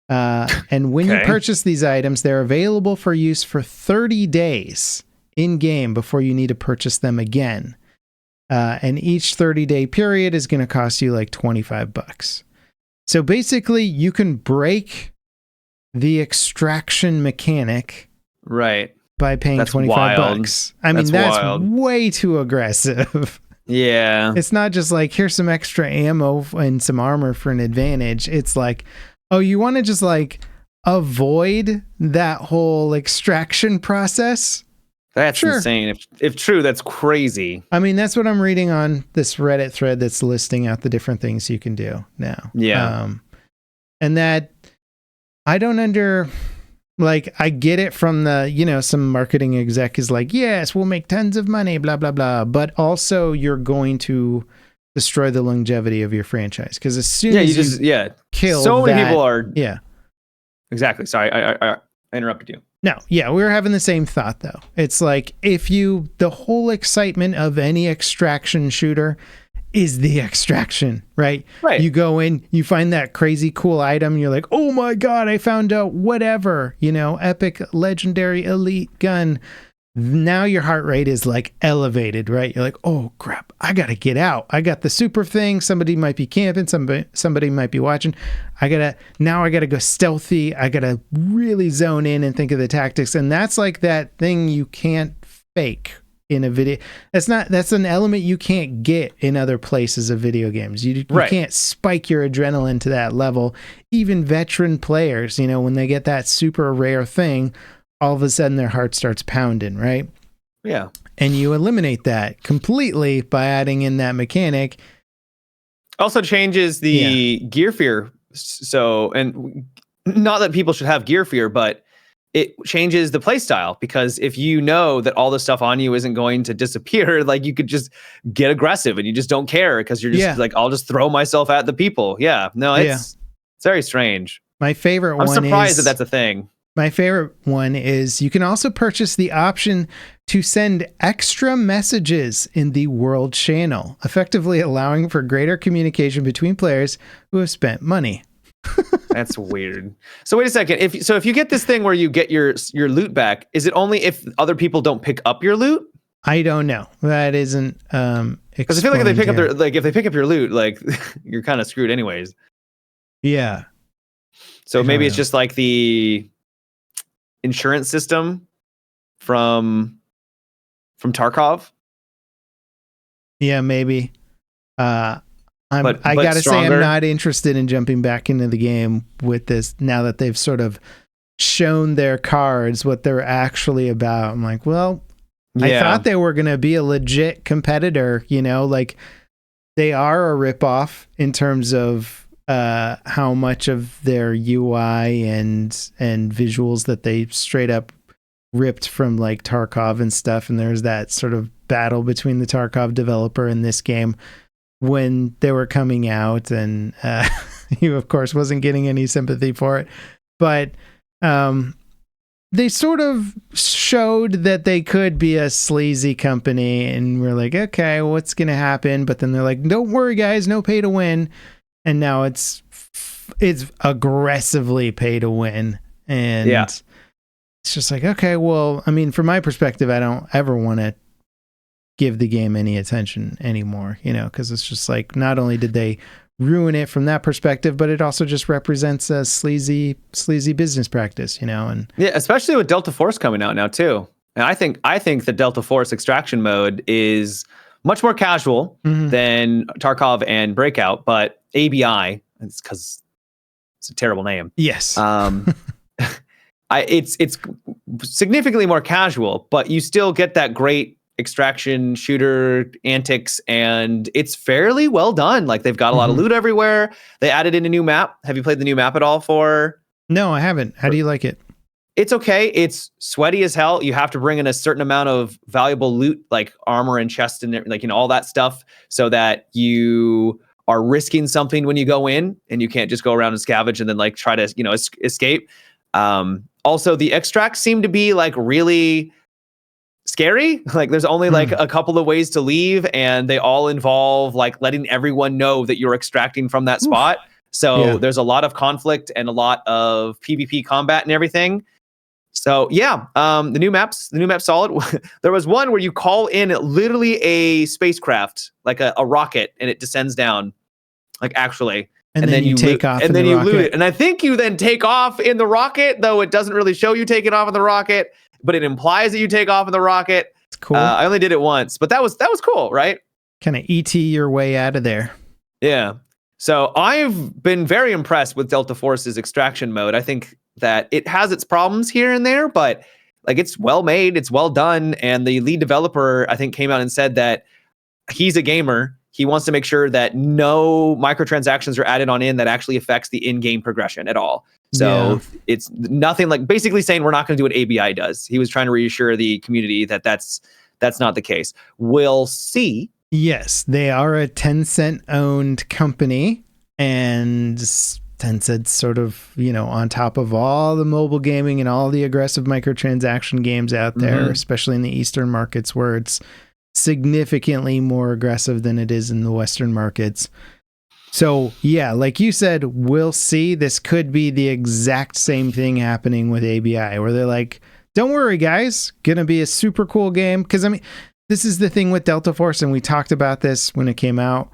And when you purchase these items, they're available for use for 30 days in game before you need to purchase them again. And each 30-day period is going to cost you like $25. So basically, you can break the extraction mechanic, right, by paying that's $25. wild. I mean, that's wild. way too aggressive. Yeah. It's not just like, here's some extra ammo and some armor for an advantage. It's like, oh, you want to just like avoid that whole extraction process? That's insane. If true, that's crazy. I mean, that's what I'm reading on this Reddit thread that's listing out the different things you can do now. Yeah. And that I don't I get it from the, some marketing exec is like, yes, we'll make tons of money, blah, blah, blah. But also you're going to destroy the longevity of your franchise. Because as soon as you kill so many people are. Yeah. Exactly. Sorry, I interrupted you. No, yeah, we were having the same thought though. It's like the whole excitement of any extraction shooter is the extraction, right? Right. You go in, you find that crazy cool item, you're like, oh my God, I found a whatever, epic, legendary, elite gun. Now your heart rate is like elevated, right? You're like, oh crap, I gotta get out. I got the super thing. Somebody might be camping. Somebody might be watching. I gotta go stealthy. I gotta really zone in and think of the tactics. And that's like that thing you can't fake in a video. That's an element you can't get in other places of video games. You can't spike your adrenaline to that level. Even veteran players, when they get that super rare thing, all of a sudden their heart starts pounding, right? Yeah. And you eliminate that completely by adding in that mechanic. Also changes the gear fear. So, and not that people should have gear fear, but it changes the play style, because if you know that all the stuff on you isn't going to disappear, like you could just get aggressive and you just don't care because you're just like, I'll just throw myself at the people. Yeah. No, it's very strange. My favorite one I'm surprised that that's a thing. My favorite one is you can also purchase the option to send extra messages in the world channel, effectively allowing for greater communication between players who have spent money. That's weird. So wait a second. If you get this thing where you get your loot back, is it only if other people don't pick up your loot? I don't know. That isn't because I feel like if they pick up your loot, like you're kind of screwed anyways. Yeah. So maybe it's just like the insurance system from Tarkov. Yeah, maybe. I gotta say, stronger. I'm not interested in jumping back into the game with this now that they've sort of shown their cards, what they're actually about. I'm like, well, I thought they were going to be a legit competitor, like they are a ripoff in terms of how much of their UI and visuals that they straight up ripped from like Tarkov and stuff. And there's that sort of battle between the Tarkov developer and this game when they were coming out, and he of course wasn't getting any sympathy for it, but they sort of showed that they could be a sleazy company, and we're like, okay, what's gonna happen? But then they're like, don't worry guys, no pay to win. And now it's aggressively pay to win. And it's just like, okay, well, I mean, from my perspective, I don't ever want to give the game any attention anymore, because it's just like, not only did they ruin it from that perspective, but it also just represents a sleazy business practice, and especially with Delta Force coming out now too. And I think the Delta Force extraction mode is much more casual than Tarkov and Breakout, but ABI, it's because it's a terrible name. Yes. It's significantly more casual, but you still get that great extraction shooter antics, and it's fairly well done. Like they've got a lot of loot everywhere. They added in a new map. Have you played the new map at all for? No, I haven't. How do you like it? It's okay. It's sweaty as hell. You have to bring in a certain amount of valuable loot, like armor and chest and like, all that stuff, so that you are risking something when you go in, and you can't just go around and scavenge and then like try to, escape. Also the extracts seem to be like really scary. Like there's only like a couple of ways to leave, and they all involve like letting everyone know that you're extracting from that spot. So there's a lot of conflict and a lot of PvP combat and everything. So yeah, the new maps solid. There was one where you call in literally a spacecraft, like a rocket, and it descends down, like actually. And then you take off, and then you loot rocket. it. And I think you then take off in the rocket, though it doesn't really show you taking off in the rocket, but it implies that you take off in the rocket. It's cool. I only did it once, but that was cool, right? Kind of ET your way out of there. Yeah. So I've been very impressed with Delta Force's extraction mode. I think that it has its problems here and there, but like it's well made, it's well done. And the lead developer, I think, came out and said that he's a gamer. He wants to make sure that no microtransactions are added on in that actually affects the in-game progression at all. So it's nothing, like basically saying we're not going to do what ABI does. He was trying to reassure the community that that's not the case. We'll see. Yes, they are a Tencent owned company, and Tencent's sort of, on top of all the mobile gaming and all the aggressive microtransaction games out there, especially in the Eastern markets where it's significantly more aggressive than it is in the Western markets. So yeah, like you said, we'll see. This could be the exact same thing happening with ABI, where they're like, don't worry guys, gonna be a super cool game. Because I mean, this is the thing with Delta Force, and we talked about this when it came out.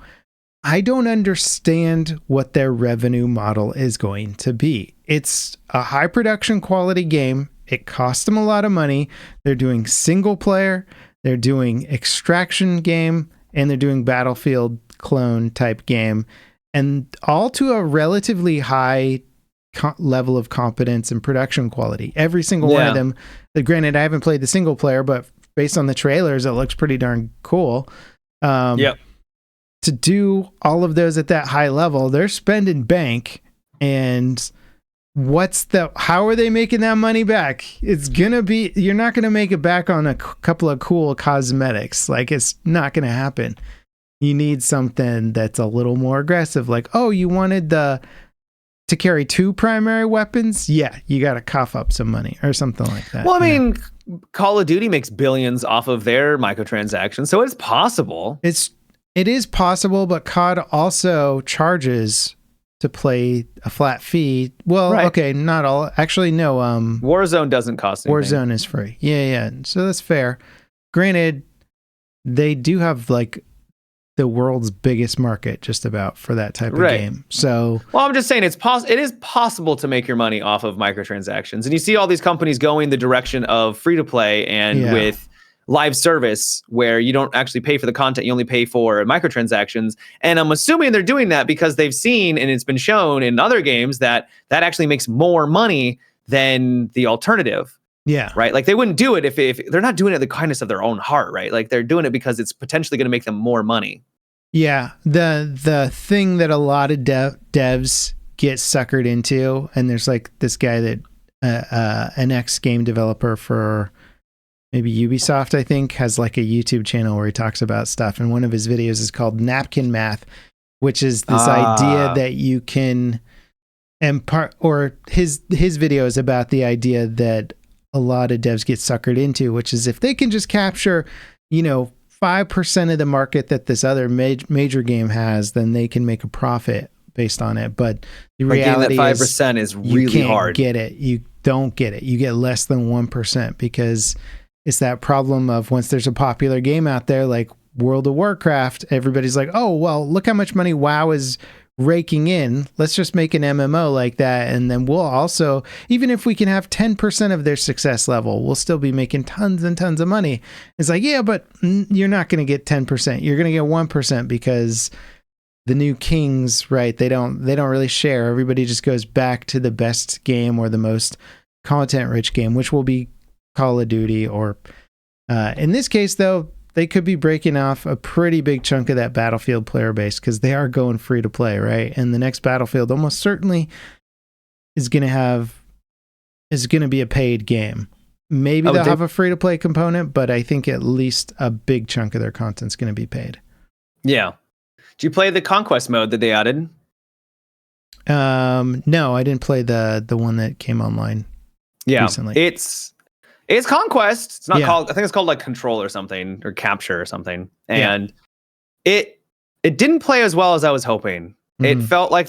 I don't understand what their revenue model is going to be. It's a high production quality game. It cost them a lot of money. They're doing single player, they're doing extraction game, and they're doing Battlefield clone type game, and all to a relatively high level of competence and production quality. Every single one of them. Granted, I haven't played the single player, but based on the trailers, it looks pretty darn cool. To do all of those at that high level, they're spending bank. And how are they making that money back? It's gonna be, you're not gonna make it back on a couple of cool cosmetics. Like, it's not gonna happen. You need something that's a little more aggressive. Like, oh, you wanted to carry 2 primary weapons? Yeah, you got to cough up some money or something like that. Well, I mean, Call of Duty makes billions off of their microtransactions, so it's possible. It is possible, but COD also charges to play a flat fee. Well, okay, not all. Actually, no. Warzone doesn't cost anything. Warzone is free. Yeah. So that's fair. Granted, they do have like the world's biggest market just about for that type of game. So, well, I'm just saying it is possible to make your money off of microtransactions. And you see all these companies going the direction of free to play and with live service where you don't actually pay for the content, you only pay for microtransactions. And I'm assuming they're doing that because they've seen, and it's been shown in other games, that actually makes more money than the alternative. Yeah. Right. Like they wouldn't do it if they're not doing it in the kindness of their own heart. Right. Like they're doing it because it's potentially going to make them more money. Yeah. The thing that a lot of devs get suckered into, and there's like this guy that an ex-game developer for maybe Ubisoft, I think, has like a YouTube channel where he talks about stuff. And one of his videos is called Napkin Math, which is this idea that you can his video is about the idea that a lot of devs get suckered into, which is if they can just capture, 5% of the market that this other major game has, then they can make a profit based on it. But the reality that 5% is really hard. Get it. You don't get it. You get less than 1% because it's that problem of once there's a popular game out there like World of Warcraft, everybody's like, oh, well, look how much money WoW is raking in. Let's just make an MMO like that. And then we'll also, even if we can have 10% of their success level, we'll still be making tons and tons of money. It's like, yeah, but you're not going to get 10%. You're going to get 1% because the new kings, right? They don't really share. Everybody just goes back to the best game or the most content rich game, which will be Call of Duty, or in this case though, they could be breaking off a pretty big chunk of that Battlefield player base because they are going free to play, right? And the next Battlefield almost certainly is going to be a paid game. Maybe they'll have a free to play component, but I think at least a big chunk of their content's going to be paid. Yeah. Did you play the Conquest mode that they added? No, I didn't play the one that came online. Recently. It's Conquest. It's not called, I think it's called like Control or something, or Capture or something. And it didn't play as well as I was hoping. It felt like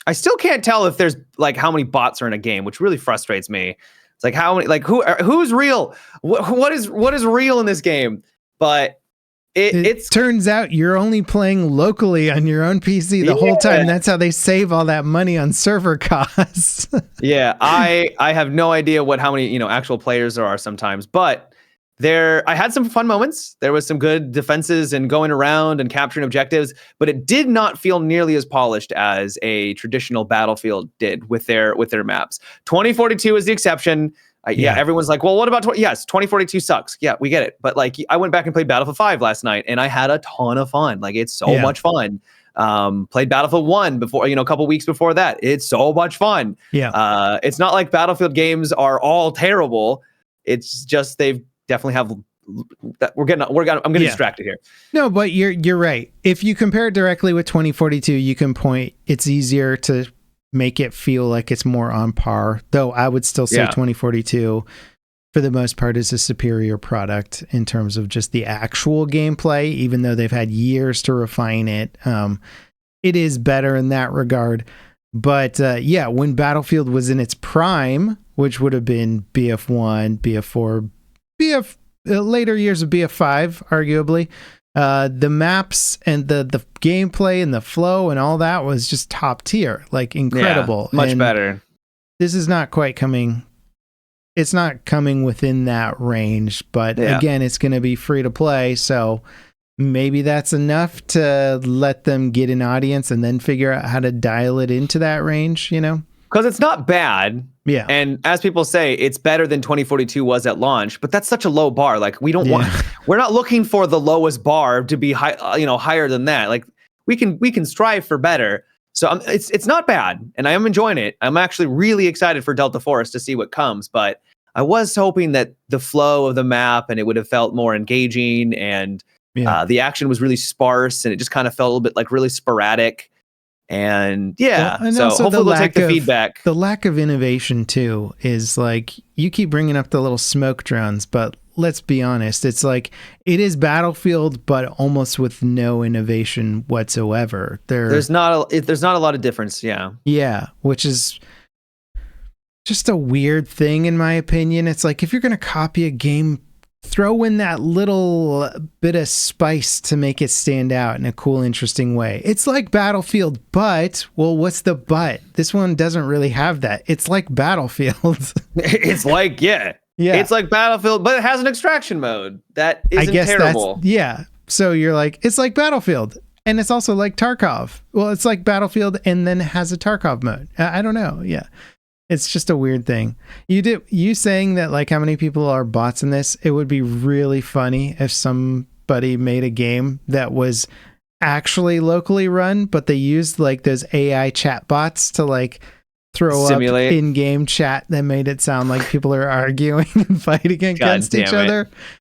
I still can't tell if there's like how many bots are in a game, which really frustrates me. It's like how many, like who's real? What is real in this game? But it turns out you're only playing locally on your own PC the whole time. That's how they save all that money on server costs. Yeah, I have no idea how many actual players there are sometimes, but I had some fun moments. There was some good defenses and going around and capturing objectives, but it did not feel nearly as polished as a traditional Battlefield did with their maps. 2042 is the exception. Everyone's like, well, what about yes, 2042 sucks. Yeah, we get it. But like, I went back and played Battlefield 5 last night, and I had a ton of fun. Like, it's so much fun. Played Battlefield 1 before, a couple weeks before that. It's so much fun. Yeah. It's not like Battlefield games are all terrible. It's just they've definitely have. I'm getting distracted here. No, but you're right. If you compare it directly with 2042, you can point. It's easier to make it feel like it's more on par, though I would still say 2042 for the most part is a superior product in terms of just the actual gameplay, even though they've had years to refine it. It is better in that regard. But when Battlefield was in its prime, which would have been BF1, BF4, later years of BF5, arguably, the maps and the gameplay and the flow and all that was just top tier, like incredible. Much better. This is not quite coming. It's not coming within that range, but again, it's going to be free to play. So maybe that's enough to let them get an audience and then figure out how to dial it into that range, Because it's not bad. Yeah. And as people say, it's better than 2042 was at launch, but that's such a low bar. Like we're not looking for the lowest bar to be high, higher than that. Like we can strive for better. So it's not bad, and I am enjoying it. I'm actually really excited for Delta Force to see what comes, but I was hoping that the flow of the map and it would have felt more engaging, and the action was really sparse, and it just kind of felt a little bit like really sporadic. And and so hopefully we'll take the feedback. The lack of innovation too is like, you keep bringing up the little smoke drones, but let's be honest, it's like it is Battlefield, but almost with no innovation whatsoever. There's not a lot of difference. Yeah, which is just a weird thing in my opinion. It's like, if you're going to copy a game, throw in that little bit of spice to make it stand out in a cool, interesting way. It's like Battlefield, but, well, what's the but? This one doesn't really have that. It's like Battlefield. It's like, it's like Battlefield, but it has an extraction mode. That isn't terrible. So you're like, it's like Battlefield, and it's also like Tarkov. Well, it's like Battlefield, and then it has a Tarkov mode. I don't know. Yeah. It's just a weird thing. You saying that, like, how many people are bots in this? It would be really funny if somebody made a game that was actually locally run, but they used like those AI chat bots to like throw simulate up in-game chat that made it sound like people are arguing and fighting against each other.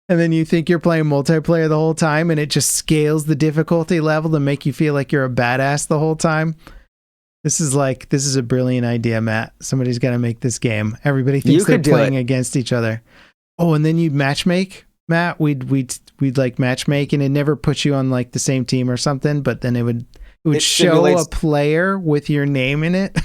And then you think you're playing multiplayer the whole time, and it just scales the difficulty level to make you feel like you're a badass the whole time. This is a brilliant idea, Matt. Somebody's got to make this game. Everybody thinks they're playing against each other. Oh, and then you'd matchmake, Matt. We'd like matchmake, and it never puts you on like the same team or something, but then it would show a player with your name in it.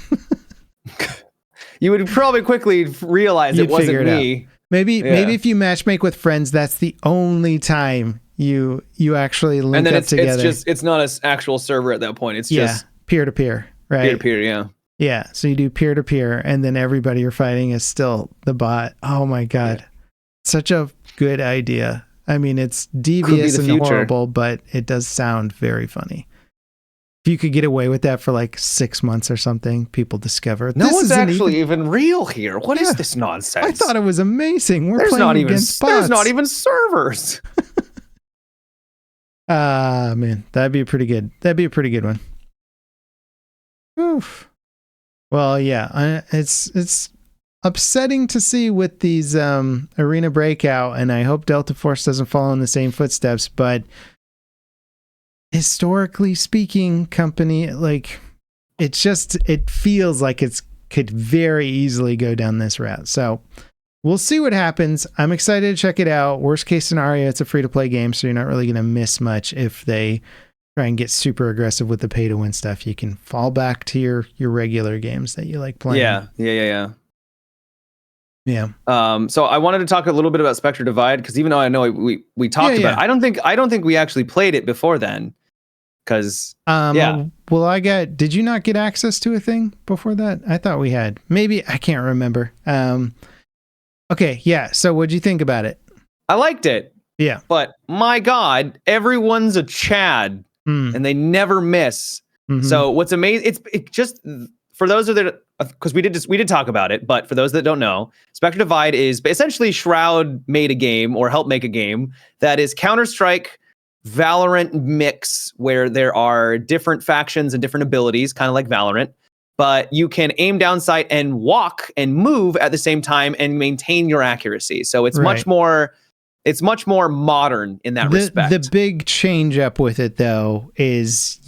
You would probably quickly realize it wasn't me. Maybe if you matchmake with friends, that's the only time you actually link up together. It's not an actual server at that point. It's just peer to peer. Right. Peer-to-peer, yeah. Yeah, so you do peer-to-peer, and then everybody you're fighting is still the bot. Oh my God. Such a good idea. I mean, it's devious and horrible, but it does sound very funny. If you could get away with that for like 6 months or something, people discover no one's actually even real here. What is this nonsense? I thought it was amazing. We're playing against bots. There's not even servers. Man, that'd be pretty good. That'd be a pretty good one. Oof. Well, yeah, it's upsetting to see with these Arena Breakout, and I hope Delta Force doesn't follow in the same footsteps, but historically speaking, company, like, it feels like it could very easily go down this route. So we'll see what happens. I'm excited to check it out. Worst case scenario, it's a free-to-play game, so you're not really going to miss much if they try and get super aggressive with the pay-to-win stuff. You can fall back to your regular games that you like playing. Yeah. Yeah. So I wanted to talk a little bit about Spectre Divide, because even though I know we talked about it, I don't think we actually played it before then. Because well, did you not get access to a thing before that? I thought we had. Maybe, I can't remember. Okay, yeah. So what'd you think about it? I liked it. Yeah. But my God, everyone's a Chad and they never miss. Mm-hmm. So what's amazing, it just, for those that, because we did talk about it, but for those that don't know, Spectre Divide is essentially Shroud made a game, or helped make a game, that is Counter-Strike Valorant mix, where there are different factions and different abilities, kind of like Valorant, but you can aim down sight and walk and move at the same time and maintain your accuracy. So it's much more modern in that respect. The big change up with it, though, is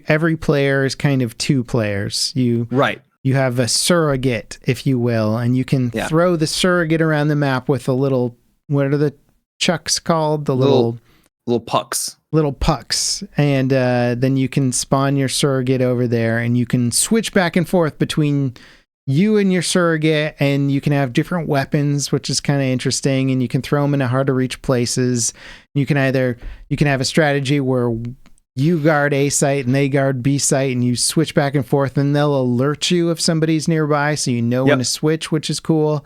every player is kind of two players. You have a surrogate, if you will, and you can throw the surrogate around the map with a little, what are the chucks called? The little pucks. Little pucks. And then you can spawn your surrogate over there, and you can switch back and forth between you and your surrogate, and you can have different weapons, which is kind of interesting, and you can throw them in hard to reach places. You can have a strategy where you guard A site and they guard B site, and you switch back and forth, and they'll alert you if somebody's nearby, so you know when to switch, which is cool.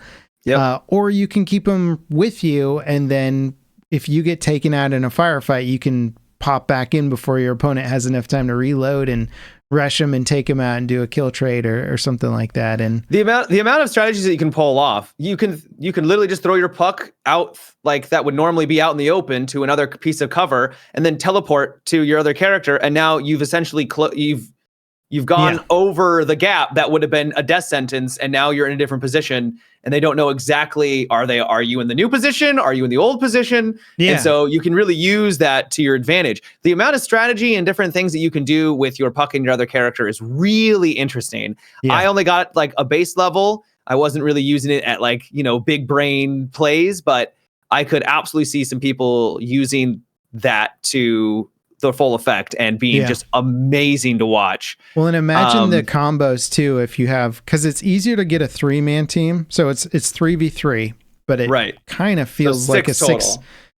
Or you can keep them with you, and then if you get taken out in a firefight, you can pop back in before your opponent has enough time to reload and rush them and take them out and do a kill trade or something like that. And the amount of strategies that you can pull off, you can literally just throw your puck out, like that would normally be out in the open, to another piece of cover, and then teleport to your other character, and now you've essentially you've gone over the gap that would have been a death sentence, and now you're in a different position, and they don't know exactly, are you in the new position? Are you in the old position? And so you can really use that to your advantage. The amount of strategy and different things that you can do with your puck and your other character is really interesting. I only got like a base level. I wasn't really using it at like, big brain plays, but I could absolutely see some people using that to the full effect and being just amazing to watch. Well, and imagine the combos too, if you have, because it's easier to get a 3-man team. So it's 3v3, but it kind of feels like a total. 6.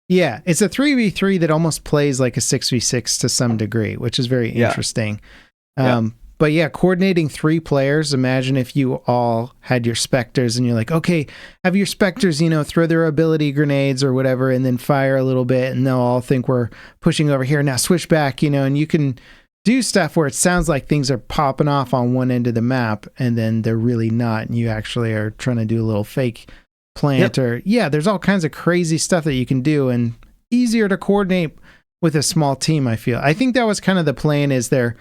Yeah, it's a 3v3 that almost plays like a 6v6 to some degree, which is very interesting. But yeah, coordinating 3 players. Imagine if you all had your Spectres and you're like, okay, have your Spectres, throw their ability grenades or whatever, and then fire a little bit, and they'll all think we're pushing over here. Now switch back, and you can do stuff where it sounds like things are popping off on one end of the map, and then they're really not, and you actually are trying to do a little fake plant or there's all kinds of crazy stuff that you can do, and easier to coordinate with a small team. I think that was kind of the plan, is there.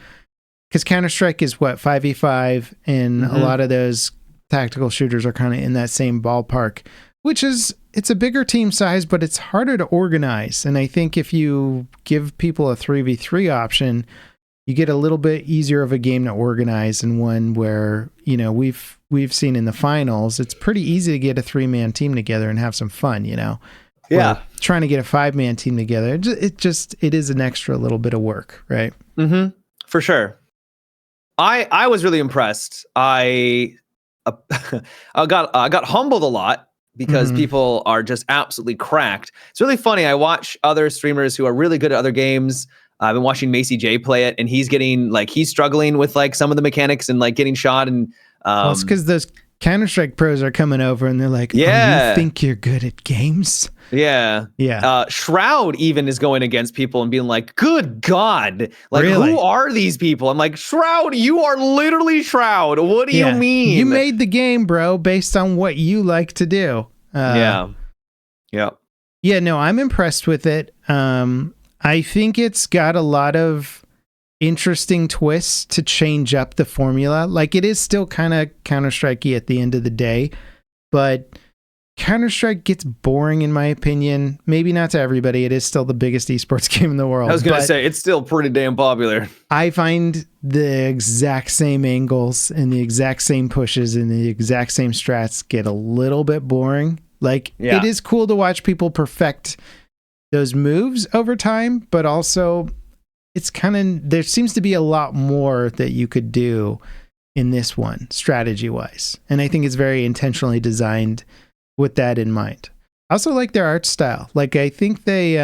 Because Counter-Strike is 5v5, and a lot of those tactical shooters are kind of in that same ballpark, it's a bigger team size, but it's harder to organize. And I think if you give people a 3v3 option, you get a little bit easier of a game to organize, and one where, we've seen in the finals, it's pretty easy to get a 3-man team together and have some fun, Or trying to get a 5-man team together, it is an extra little bit of work, right? Mm-hmm. For sure. I was really impressed. I got humbled a lot because people are just absolutely cracked. It's really funny. I watch other streamers who are really good at other games. I've been watching Macy J play it, and he's struggling with like some of the mechanics and like getting shot. And it's because those Counter-Strike pros are coming over and they're like, you think you're good at games? Yeah. Shroud even is going against people and being like, good God, like, really? Who are these people? I'm like, Shroud, you are literally Shroud. What do you mean? You made the game, bro, based on what you like to do. Yeah, no, I'm impressed with it. I think it's got a lot of interesting twists to change up the formula. Like, it is still kind of Counter-Strike-y at the end of the day, but Counter-Strike gets boring, in my opinion. Maybe not to everybody. It is still the biggest esports game in the world. I was going to say, it's still pretty damn popular. I find the exact same angles and the exact same pushes and the exact same strats get a little bit boring. Like, it is cool to watch people perfect those moves over time, but also it's kind of, there seems to be a lot more that you could do in this one, strategy-wise. And I think it's very intentionally designed with that in mind. I also like their art style. Like, I think they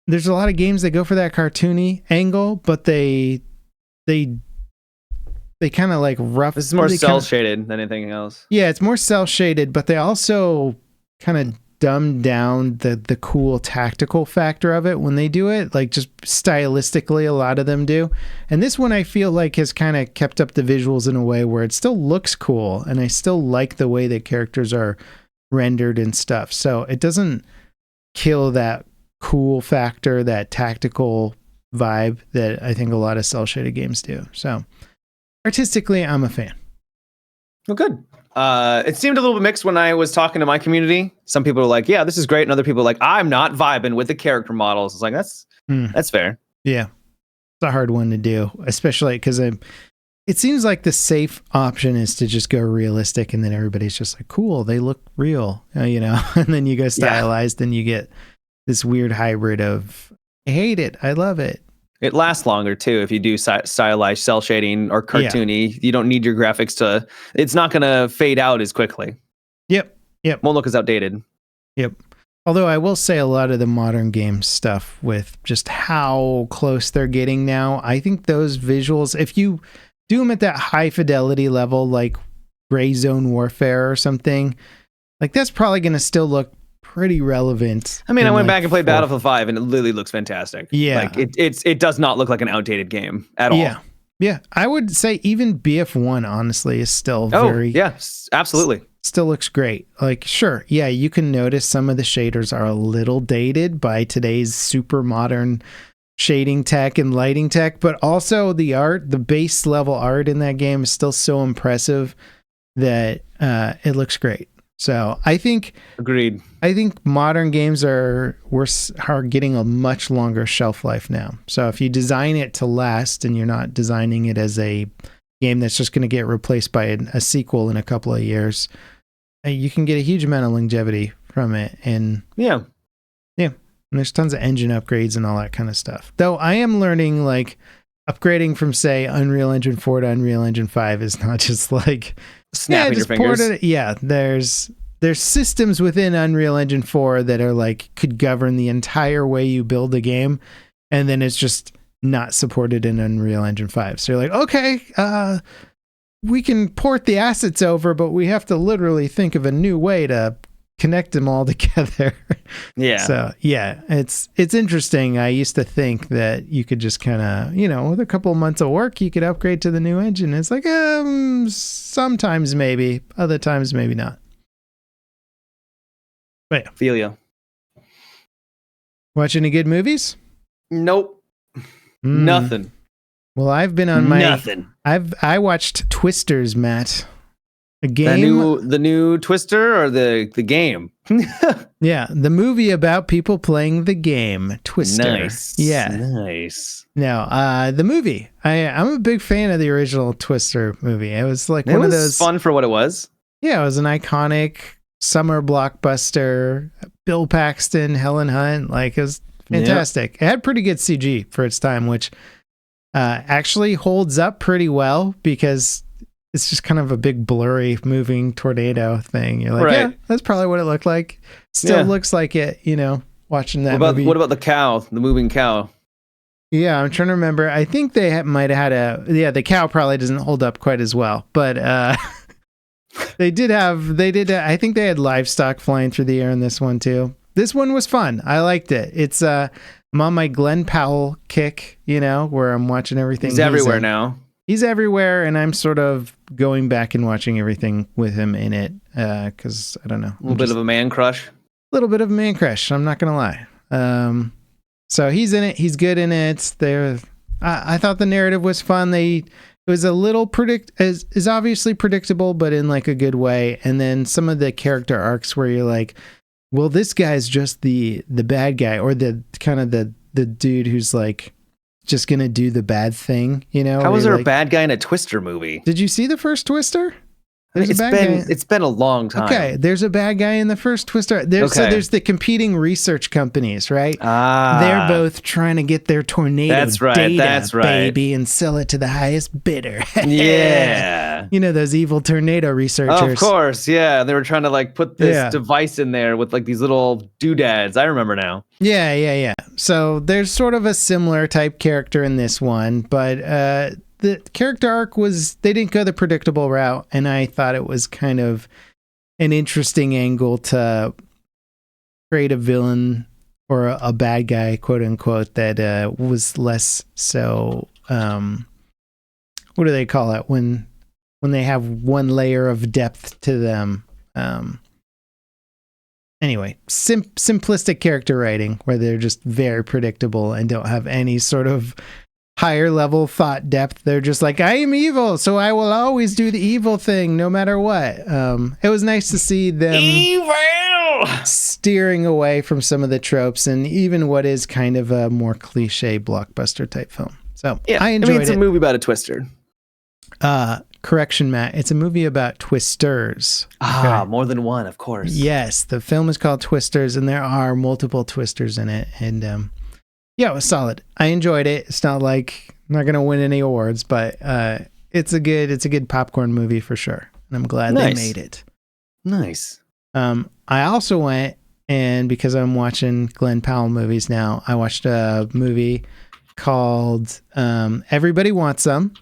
there's a lot of games that go for that cartoony angle, but they kind of like rough. This is more cell shaded than anything else. Yeah, it's more cell shaded, but they also kind of dumb down the cool tactical factor of it when they do it. Like, just stylistically, a lot of them do. And this one I feel like has kind of kept up the visuals in a way where it still looks cool, and I still like the way that characters are rendered and stuff. So it doesn't kill that cool factor, that tactical vibe that I think a lot of cell shaded games do. So artistically, I'm a fan. Well, good. It seemed a little bit mixed when I was talking to my community. Some people were like, yeah, this is great. And other people were like, I'm not vibing with the character models. It's like, that's fair. Yeah. It's a hard one to do, especially because it seems like the safe option is to just go realistic, and then everybody's just like, cool, they look real, and then you go stylized, and you get this weird hybrid of, I hate it, I love it. It lasts longer too if you do stylized cell shading or cartoony. Yeah. You don't need your graphics it's not going to fade out as quickly. Yep. Won't look as outdated. Yep. Although I will say a lot of the modern game stuff, with just how close they're getting now, I think those visuals, if you do them at that high fidelity level, like Gray Zone Warfare or something, like that's probably going to still look pretty relevant. I mean, I went back and played Battlefield 5, and it literally looks fantastic. Yeah. Like it does not look like an outdated game at all. Yeah. I would say even BF1 honestly is still very... yeah, absolutely. Still looks great. Like, sure, yeah, you can notice some of the shaders are a little dated by today's super modern shading tech and lighting tech, but also the art, the base level art in that game is still so impressive that it looks great. So I think agreed. I think modern games are getting a much longer shelf life now. So if you design it to last, and you're not designing it as a game that's just going to get replaced by a sequel in a couple of years, you can get a huge amount of longevity from it. And yeah. And there's tons of engine upgrades and all that kind of stuff. Though I am learning, like, upgrading from, say, Unreal Engine 4 to Unreal Engine 5 is not just like snapping your fingers. There's systems within Unreal Engine 4 that are like could govern the entire way you build a game, and then it's just not supported in Unreal Engine 5. So you're like, okay, we can port the assets over, but we have to literally think of a new way to connect them all together. Yeah. So yeah, it's interesting. I used to think that you could just kind of, with a couple of months of work, you could upgrade to the new engine. It's like, sometimes maybe, other times maybe not. But yeah. Feel ya. Watch any good movies? Nope. Nothing. Well, I've been on my nothing. I watched Twisters, Matt. A game, the new Twister, or the game? Yeah, the movie about people playing the game Twister. Nice. Yeah, nice. No, the movie. I'm a big fan of the original Twister movie. It was like one of those fun for what it was. Yeah, it was an iconic summer blockbuster. Bill Paxton, Helen Hunt, like it was fantastic. Yep. It had pretty good CG for its time, which actually holds up pretty well because it's just kind of a big blurry moving tornado thing. You're like, right. Yeah, that's probably what it looked like. Still looks like it, watching that movie. What about the cow, the moving cow? Yeah, I'm trying to remember. I think they might have had the cow probably doesn't hold up quite as well, but I think they had livestock flying through the air in this one too. This one was fun. I liked it. It's I'm on my Glenn Powell kick, where I'm watching everything. He's everywhere now. He's everywhere, and I'm sort of going back and watching everything with him in it because I don't know. A little bit of a man crush. A little bit of a man crush. I'm not gonna lie. So he's in it. He's good in it. I thought the narrative was fun. It was a little is obviously predictable, but in like a good way. And then some of the character arcs where you're like, well, this guy's just the bad guy, or the kind of the dude who's like just gonna do the bad thing, How was there a bad guy in a Twister movie? Did you see the first Twister? It's been a long time. Okay, there's a bad guy in the first Twister. So there's the competing research companies, right? They're both trying to get their tornado data, baby, and sell it to the highest bidder. Yeah. You know, those evil tornado researchers. Of course, yeah. They were trying to like put this device in there with like these little doodads. I remember now. Yeah. So there's sort of a similar type character in this one, but the character arc they didn't go the predictable route, and I thought it was kind of an interesting angle to create a villain or a bad guy, quote unquote, that was less so, what do they call it when they have one layer of depth to them? Anyway, simplistic character writing where they're just very predictable and don't have any sort of higher level thought depth. They're just like, I am evil, so I will always do the evil thing no matter what. It was nice to see them steering away from some of the tropes and even what is kind of a more cliche blockbuster type film. So yeah, I enjoyed it. It's a movie about a twister. Correction, Matt. It's a movie about twisters. More than one, of course. Yes, the film is called Twisters, and there are multiple twisters in it. And yeah, it was solid. I enjoyed it. It's not like I'm not gonna win any awards, but it's a good popcorn movie for sure. And I'm glad they made it. Nice. I also went, and because I'm watching Glenn Powell movies now, I watched a movie called Everybody Wants Some.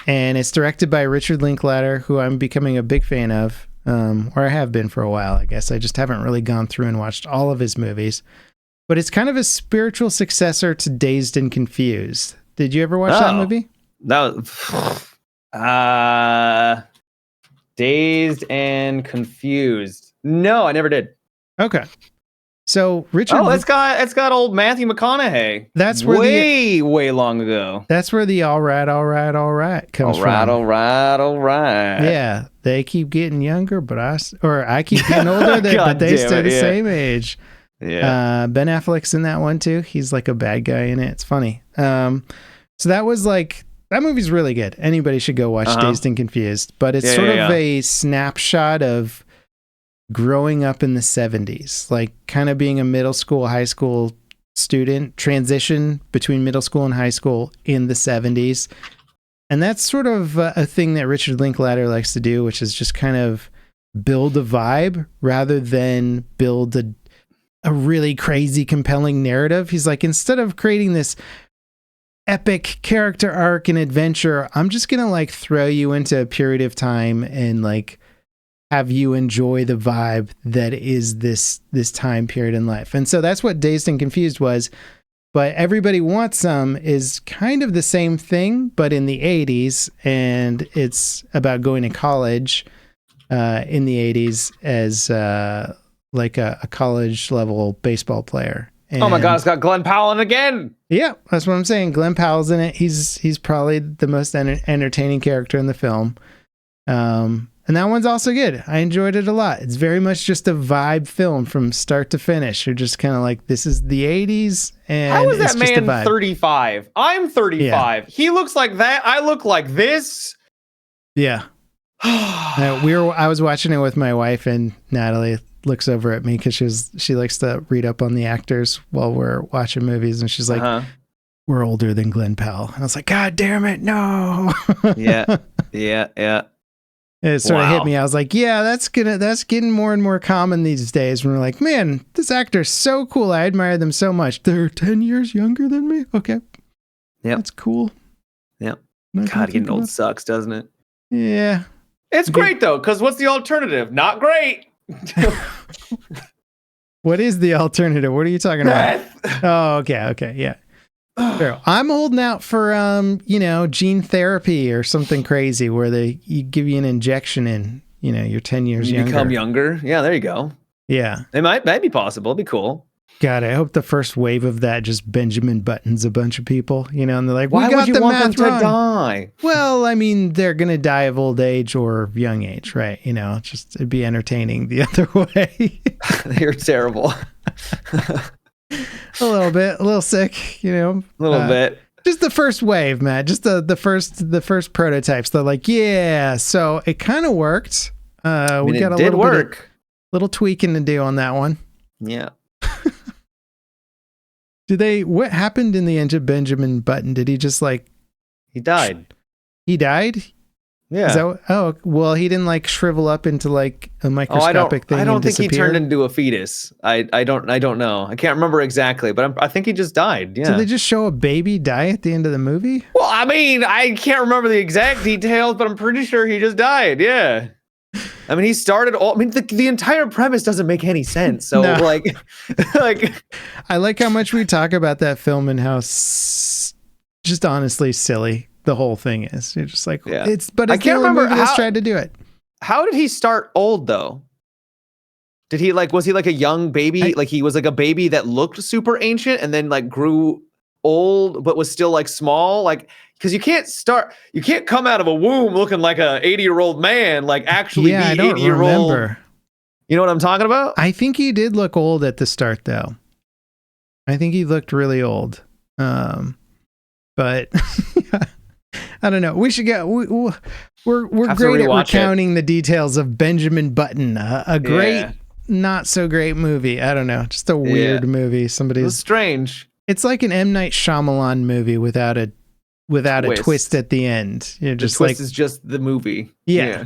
And it's directed by Richard Linklater, who I'm becoming a big fan of, or I have been for a while, I guess. I just haven't really gone through and watched all of his movies. But it's kind of a spiritual successor to Dazed and Confused. Did you ever watch that movie? That was Dazed and Confused. No, I never did. Okay. So Richard. Oh, it's got old Matthew McConaughey. That's where way long ago. That's where the all right comes from. All right. Yeah, they keep getting younger, but I keep getting older, but they stay the same age. Yeah. Ben Affleck's in that one too. He's like a bad guy in it. It's funny. So that was like, that movie's really good. Anybody should go watch Dazed and Confused. But it's sort of a snapshot of growing up in the 70s, like kind of being a middle school, high school student, transition between middle school and high school in the 70s. And that's sort of a thing that Richard Linklater likes to do, which is just kind of build a vibe rather than build a really crazy, compelling narrative. He's like, instead of creating this epic character arc and adventure, I'm just going to like throw you into a period of time and like have you enjoy the vibe that is this time period in life. And so that's what Dazed and Confused was. But Everybody Wants Some is kind of the same thing, but in the 80s. And it's about going to college in the 80s as like a college level baseball player. And oh my God, it's got Glenn Powell in again. Yeah, that's what I'm saying. Glenn Powell's in it. He's probably the most entertaining character in the film. And that one's also good. I enjoyed it a lot. It's very much just a vibe film from start to finish. You're just kind of like, this is the 80s. And how is that man 35? I'm 35. Yeah. He looks like that. I look like this. Yeah. I was watching it with my wife, and Natalie looks over at me because she likes to read up on the actors while we're watching movies. And she's like, we're older than Glenn Powell. And I was like, God damn it. No. Yeah. It sort of hit me. I was like, yeah, that's getting more and more common these days. When we're like, man, this actor's so cool. I admire them so much. They're 10 years younger than me. Okay. Yeah. That's cool. Yep. God, getting old sucks, doesn't it? Yeah. It's great though, because what's the alternative? Not great. What is the alternative? What are you talking about? Oh, okay. Yeah. Sure. I'm holding out for gene therapy or something crazy where you give you an injection and you're 10 years younger. Become younger. Yeah, there you go. Yeah. It might be possible. It'd be cool. God, I hope the first wave of that just Benjamin Buttons a bunch of people, and they're like, why would you want them to die? Well, I mean, they're going to die of old age or young age, right? It'd be entertaining the other way. You're terrible. A little bit, a little sick, A little bit. Just the first wave, Matt. Just the first prototypes. They're like, yeah. So it kind of worked. We got a little tweaking to do on that one. Yeah. What happened in the end of Benjamin Button? Did he just like... He died. He died? Yeah. Well, he didn't like shrivel up into like a microscopic thing. I don't think disappear? he turned into a fetus. I don't know. I can't remember exactly, but I think he just died. Yeah. So they just show a baby die at the end of the movie? Well, I mean, I can't remember the exact details, but I'm pretty sure he just died. Yeah. I mean, he started the entire premise doesn't make any sense. So like I like how much we talk about that film and how just honestly silly the whole thing is. You're just like, it's I can't remember how tried to do it. How did he start old though? Did he was he like a young baby? Like he was like a baby that looked super ancient and then like grew old, but was still like small? Like, because you can't come out of a womb looking like a 80-year-old man, like actually be 80-year-old. You know what I'm talking about? I think he did look old at the start though. I think he looked really old. But I don't know. We should get. We're great at recounting the details of Benjamin Button, a great, not so great movie. I don't know, just a weird movie. It was strange. It's like an M. Night Shyamalan movie without a twist at the end. You're just the twist is just the movie. Yeah.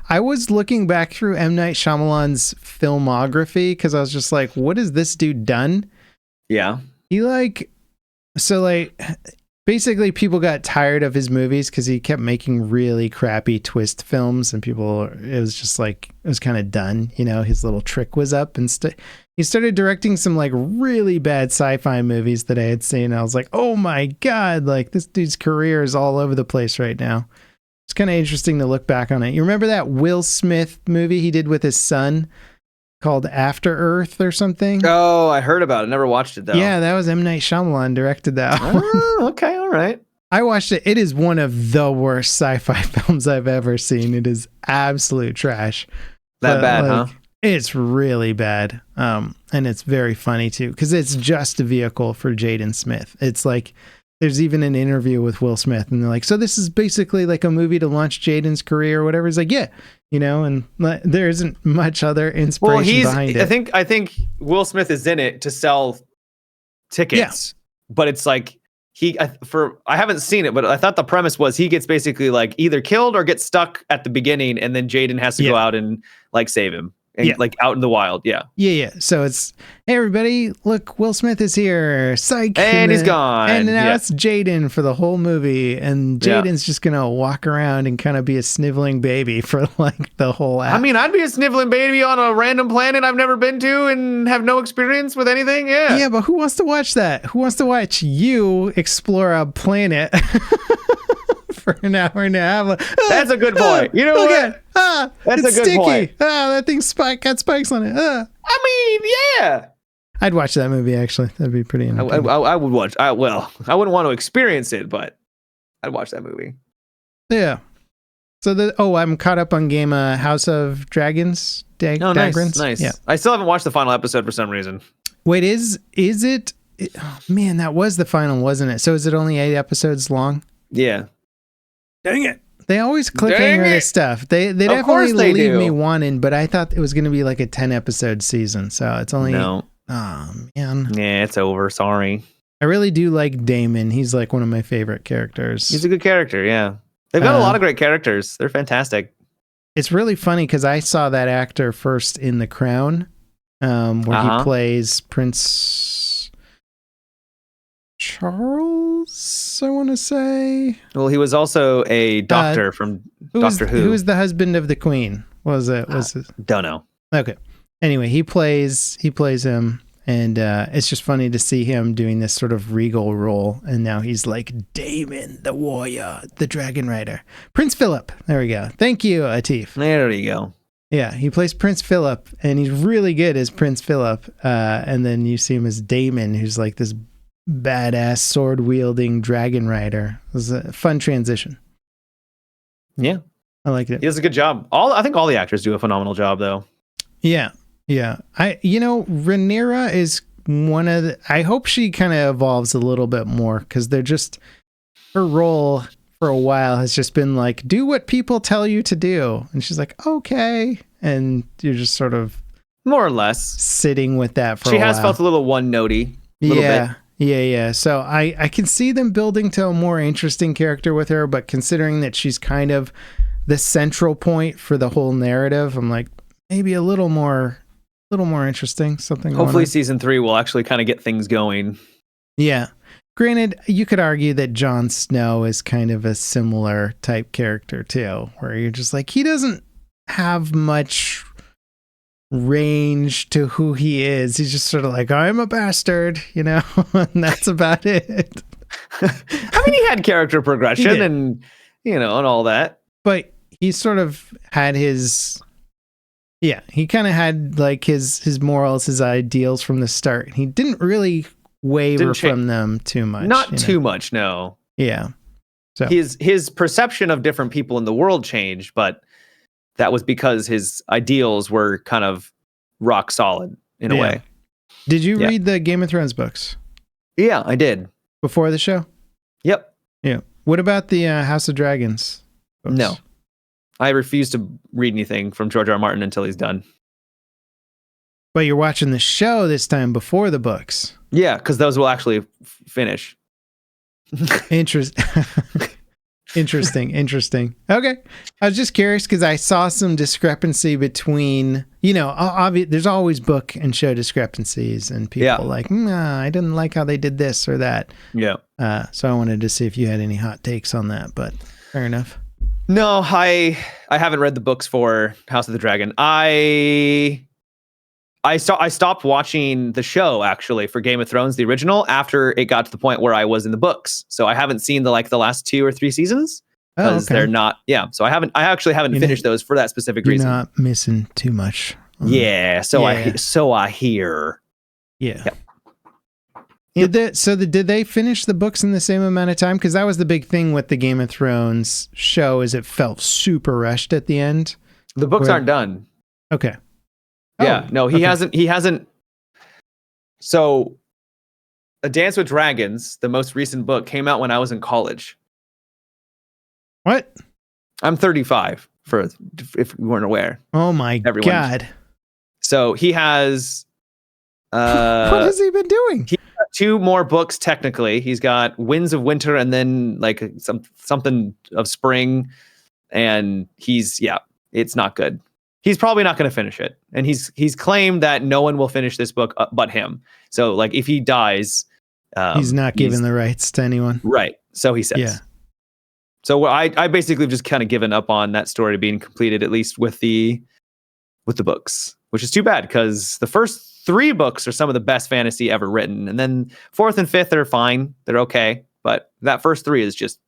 I was looking back through M. Night Shyamalan's filmography because I was just like, what has this dude done? Yeah. He basically people got tired of his movies because he kept making really crappy twist films and it was kind of done. You know, his little trick was up and he started directing some like really bad sci-fi movies that I had seen. I was like, oh my God, like this dude's career is all over the place right now. It's kind of interesting to look back on it. You remember that Will Smith movie he did with his son called After Earth or something? Oh, I heard about it. Never watched it though. Yeah, that was M. Night Shyamalan directed that one. Okay, all right. I watched it. It is one of the worst sci-fi films I've ever seen. It is absolute trash. Bad, huh? It's really bad. And it's very funny too, because it's just a vehicle for Jaden Smith. It's like there's even an interview with Will Smith and they're like, so this is basically like a movie to launch Jaden's career or whatever. He's like, yeah, you know, and there isn't much other inspiration behind it. I think Will Smith is in it to sell tickets, but it's like I haven't seen it, but I thought the premise was he gets basically like either killed or gets stuck at the beginning and then Jaden has to go out and like save him. And like out in the wild, yeah. So it's, hey everybody, look, Will Smith is here, psych, and he's gone, and now it's Jaden for the whole movie, and Jaden's just gonna walk around and kind of be a sniveling baby for like the whole act. I mean, I'd be a sniveling baby on a random planet I've never been to and have no experience with anything. Yeah, but who wants to watch that? Who wants to watch you explore a planet? For an hour and a half. That's a good point. You know what? That's a good sticky. point. That thing's got spikes on it. I mean, yeah. I'd watch that movie, actually. That'd be pretty entertaining. I would watch. I wouldn't want to experience it, but I'd watch that movie. Yeah. So I'm caught up on game House of Dragons. Nice. Yeah. I still haven't watched the final episode for some reason. Wait, is it? Oh, man, that was the final, wasn't it? So is it only 8 episodes long? Yeah. Dang it. They always cliffhanger this stuff. They definitely leave me wanting, but I thought it was going to be like a 10-episode season. So it's only... No. Oh, man. Yeah, it's over. Sorry. I really do like Damon. He's like one of my favorite characters. He's a good character, yeah. They've got a lot of great characters. They're fantastic. It's really funny because I saw that actor first in The Crown, where he plays Prince Charles, I want to say. Well, he was also a doctor from Doctor Who. Who was the husband of the Queen? Was it? Don't know. Okay. Anyway, he plays him, and it's just funny to see him doing this sort of regal role. And now he's like Damon, the warrior, the dragon rider, Prince Philip. There we go. Thank you, Atif. There you go. Yeah, he plays Prince Philip, and he's really good as Prince Philip. And then you see him as Damon, who's like this badass sword wielding dragon rider. It was a fun transition. Yeah, I liked it. He does a good job. I think all the actors do a phenomenal job, though. Yeah. Rhaenyra is I hope she kind of evolves a little bit more, because her role for a while has just been like, do what people tell you to do. And she's like, okay. And you're just sort of more or less sitting with that for a while. She has felt a little one-notey. Yeah. So I can see them building to a more interesting character with her, but considering that she's kind of the central point for the whole narrative, I'm like, maybe a little more interesting. Something. Hopefully season 3 will actually kind of get things going. Yeah. Granted, you could argue that Jon Snow is kind of a similar type character too, where you're just like, he doesn't have much range to who he is. He's just sort of like, I'm a bastard, and that's about it. I mean, he had character progression and, and all that. But he sort of had he kind of had like his morals, his ideals from the start. He didn't really waver from them too much. Not too much, no. Yeah. So his perception of different people in the world changed, but that was because his ideals were kind of rock solid in a way. Did you read the Game of Thrones books? Yeah, I did. Before the show? Yep. Yeah. What about the House of Dragons books? No. I refuse to read anything from George R. R. Martin until he's done. But you're watching the show this time before the books. Yeah, because those will actually finish. Interesting. Okay. I was just curious because I saw some discrepancy between, there's always book and show discrepancies, and people like, I didn't like how they did this or that. Yeah. So I wanted to see if you had any hot takes on that, but fair enough. No, I haven't read the books for House of the Dragon. I stopped watching the show actually for Game of Thrones, the original, after it got to the point where I was in the books. So I haven't seen the last 2 or 3 seasons because they're not. Yeah. So I actually haven't finished those for that specific reason. You're not missing too much. Yeah. So I hear. Yeah. Yep. Did they finish the books in the same amount of time? Because that was the big thing with the Game of Thrones show, is it felt super rushed at the end. The books aren't done. Okay. Yeah, no, he hasn't. So, A Dance with Dragons, the most recent book, came out when I was in college. What? I'm 35, if you weren't aware. Oh my God. So he has... what has he been doing? He's got 2 more books, technically. He's got Winds of Winter and then like something of Spring. And it's not good. He's probably not going to finish it. And he's claimed that no one will finish this book but him. So like if he dies... he's not giving the rights to anyone. Right. So he says. Yeah. So I basically just kind of given up on that story being completed, at least with the books, which is too bad because the first 3 books are some of the best fantasy ever written. And then 4th and 5th are fine. They're okay. But that first 3 is just...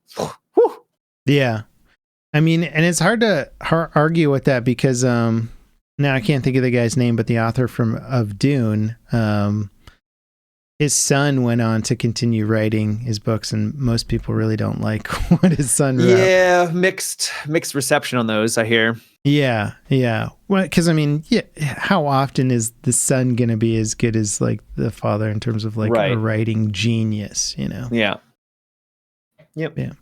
whew. Yeah. I mean, and it's hard to argue with that because now I can't think of the guy's name, but the author of Dune, his son went on to continue writing his books, and most people really don't like what his son wrote. Yeah, mixed reception on those, I hear. Yeah. Well, because I mean, how often is the son going to be as good as like the father in terms of like a writing genius? Yeah. Yep. Yeah.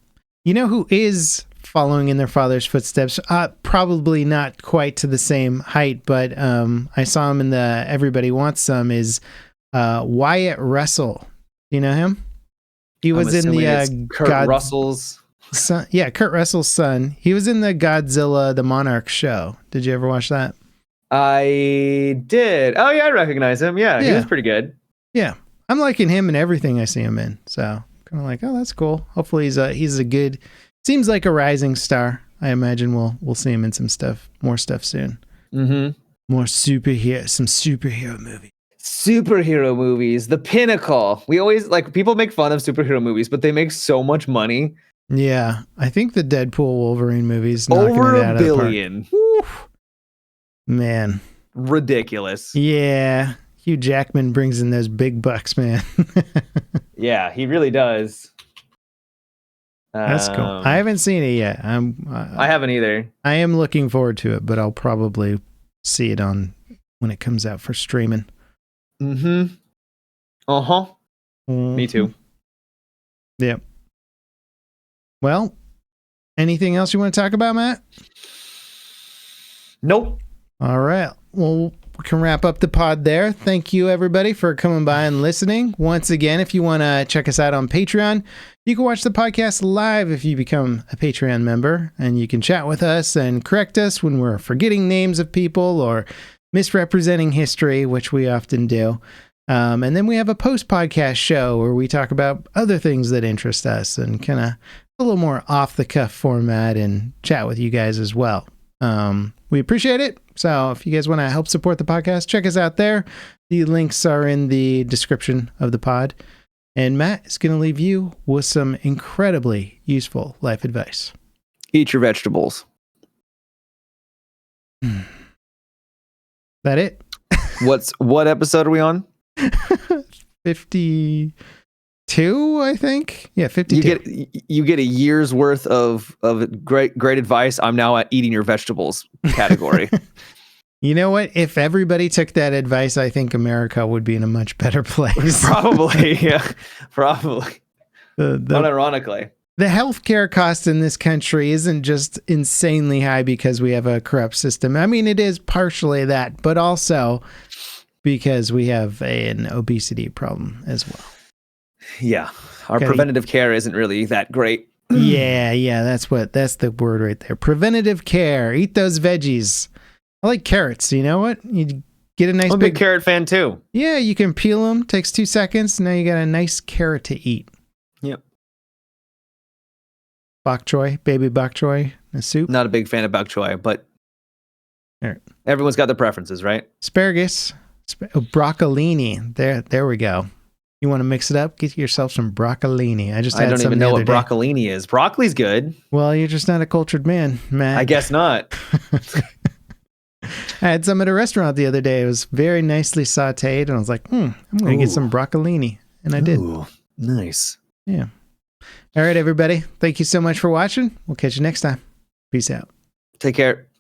You know who is following in their father's footsteps? Probably not quite to the same height, but I saw him in the Everybody Wants Some. Is Wyatt Russell? Do you know him? He was in the Kurt Russell's son. Yeah, Kurt Russell's son. He was in the Godzilla the Monarch show. Did you ever watch that? I did. Oh yeah, I recognize him. Yeah, he was pretty good. Yeah, I'm liking him in everything I see him in. So kind of like, oh, that's cool. Hopefully he's a good. Seems like a rising star. I imagine we'll see him in some more stuff soon. Mm-hmm. Some superhero movies. Superhero movies, the pinnacle. We always people make fun of superhero movies, but they make so much money. Yeah, I think the Deadpool Wolverine movies over $1 billion. Man, ridiculous. Yeah, Hugh Jackman brings in those big bucks, man. Yeah, he really does. That's cool. I haven't seen it yet. I haven't either. I am looking forward to it, but I'll probably see it when it comes out for streaming. Mm-hmm. Uh-huh. Mm-hmm. Me too. Yep. Well, anything else you want to talk about, Matt? Nope. All right. Well, we can wrap up the pod there. Thank you, everybody, for coming by and listening. Once again, if you want to check us out on Patreon, you can watch the podcast live if you become a Patreon member, and you can chat with us and correct us when we're forgetting names of people or misrepresenting history, which we often do. And then we have a post-podcast show where we talk about other things that interest us and kind of a little more off-the-cuff format and chat with you guys as well. We appreciate it. So if you guys want to help support the podcast, check us out there. The links are in the description of the pod. And Matt is going to leave you with some incredibly useful life advice. Eat your vegetables. That it? What episode are we on? 52, I think. Yeah, 52. You get a year's worth of great advice. I'm now at eating your vegetables category. You know what? If everybody took that advice, I think America would be in a much better place. Probably, yeah. Probably. Unironically. The healthcare cost in this country isn't just insanely high because we have a corrupt system. I mean, it is partially that, but also because we have an obesity problem as well. Yeah. Our preventative care isn't really that great. Yeah. That's the word right there. Preventative care. Eat those veggies. I like carrots. You know what? You get a nice I'm a big carrot fan too. Yeah, you can peel them. Takes 2 seconds. Now you got a nice carrot to eat. Yep. Bok choy, baby bok choy, a soup. Not a big fan of bok choy, but everyone's got their preferences, right? Asparagus, broccolini. There we go. You want to mix it up? Get yourself some broccolini. I don't even know what broccolini is. Broccoli's good. Well, you're just not a cultured man, Matt. I guess not. I had some at a restaurant the other day. It was very nicely sauteed, and I was like, I'm going to get some broccolini. And I did. Nice. Yeah. All right, everybody. Thank you so much for watching. We'll catch you next time. Peace out. Take care.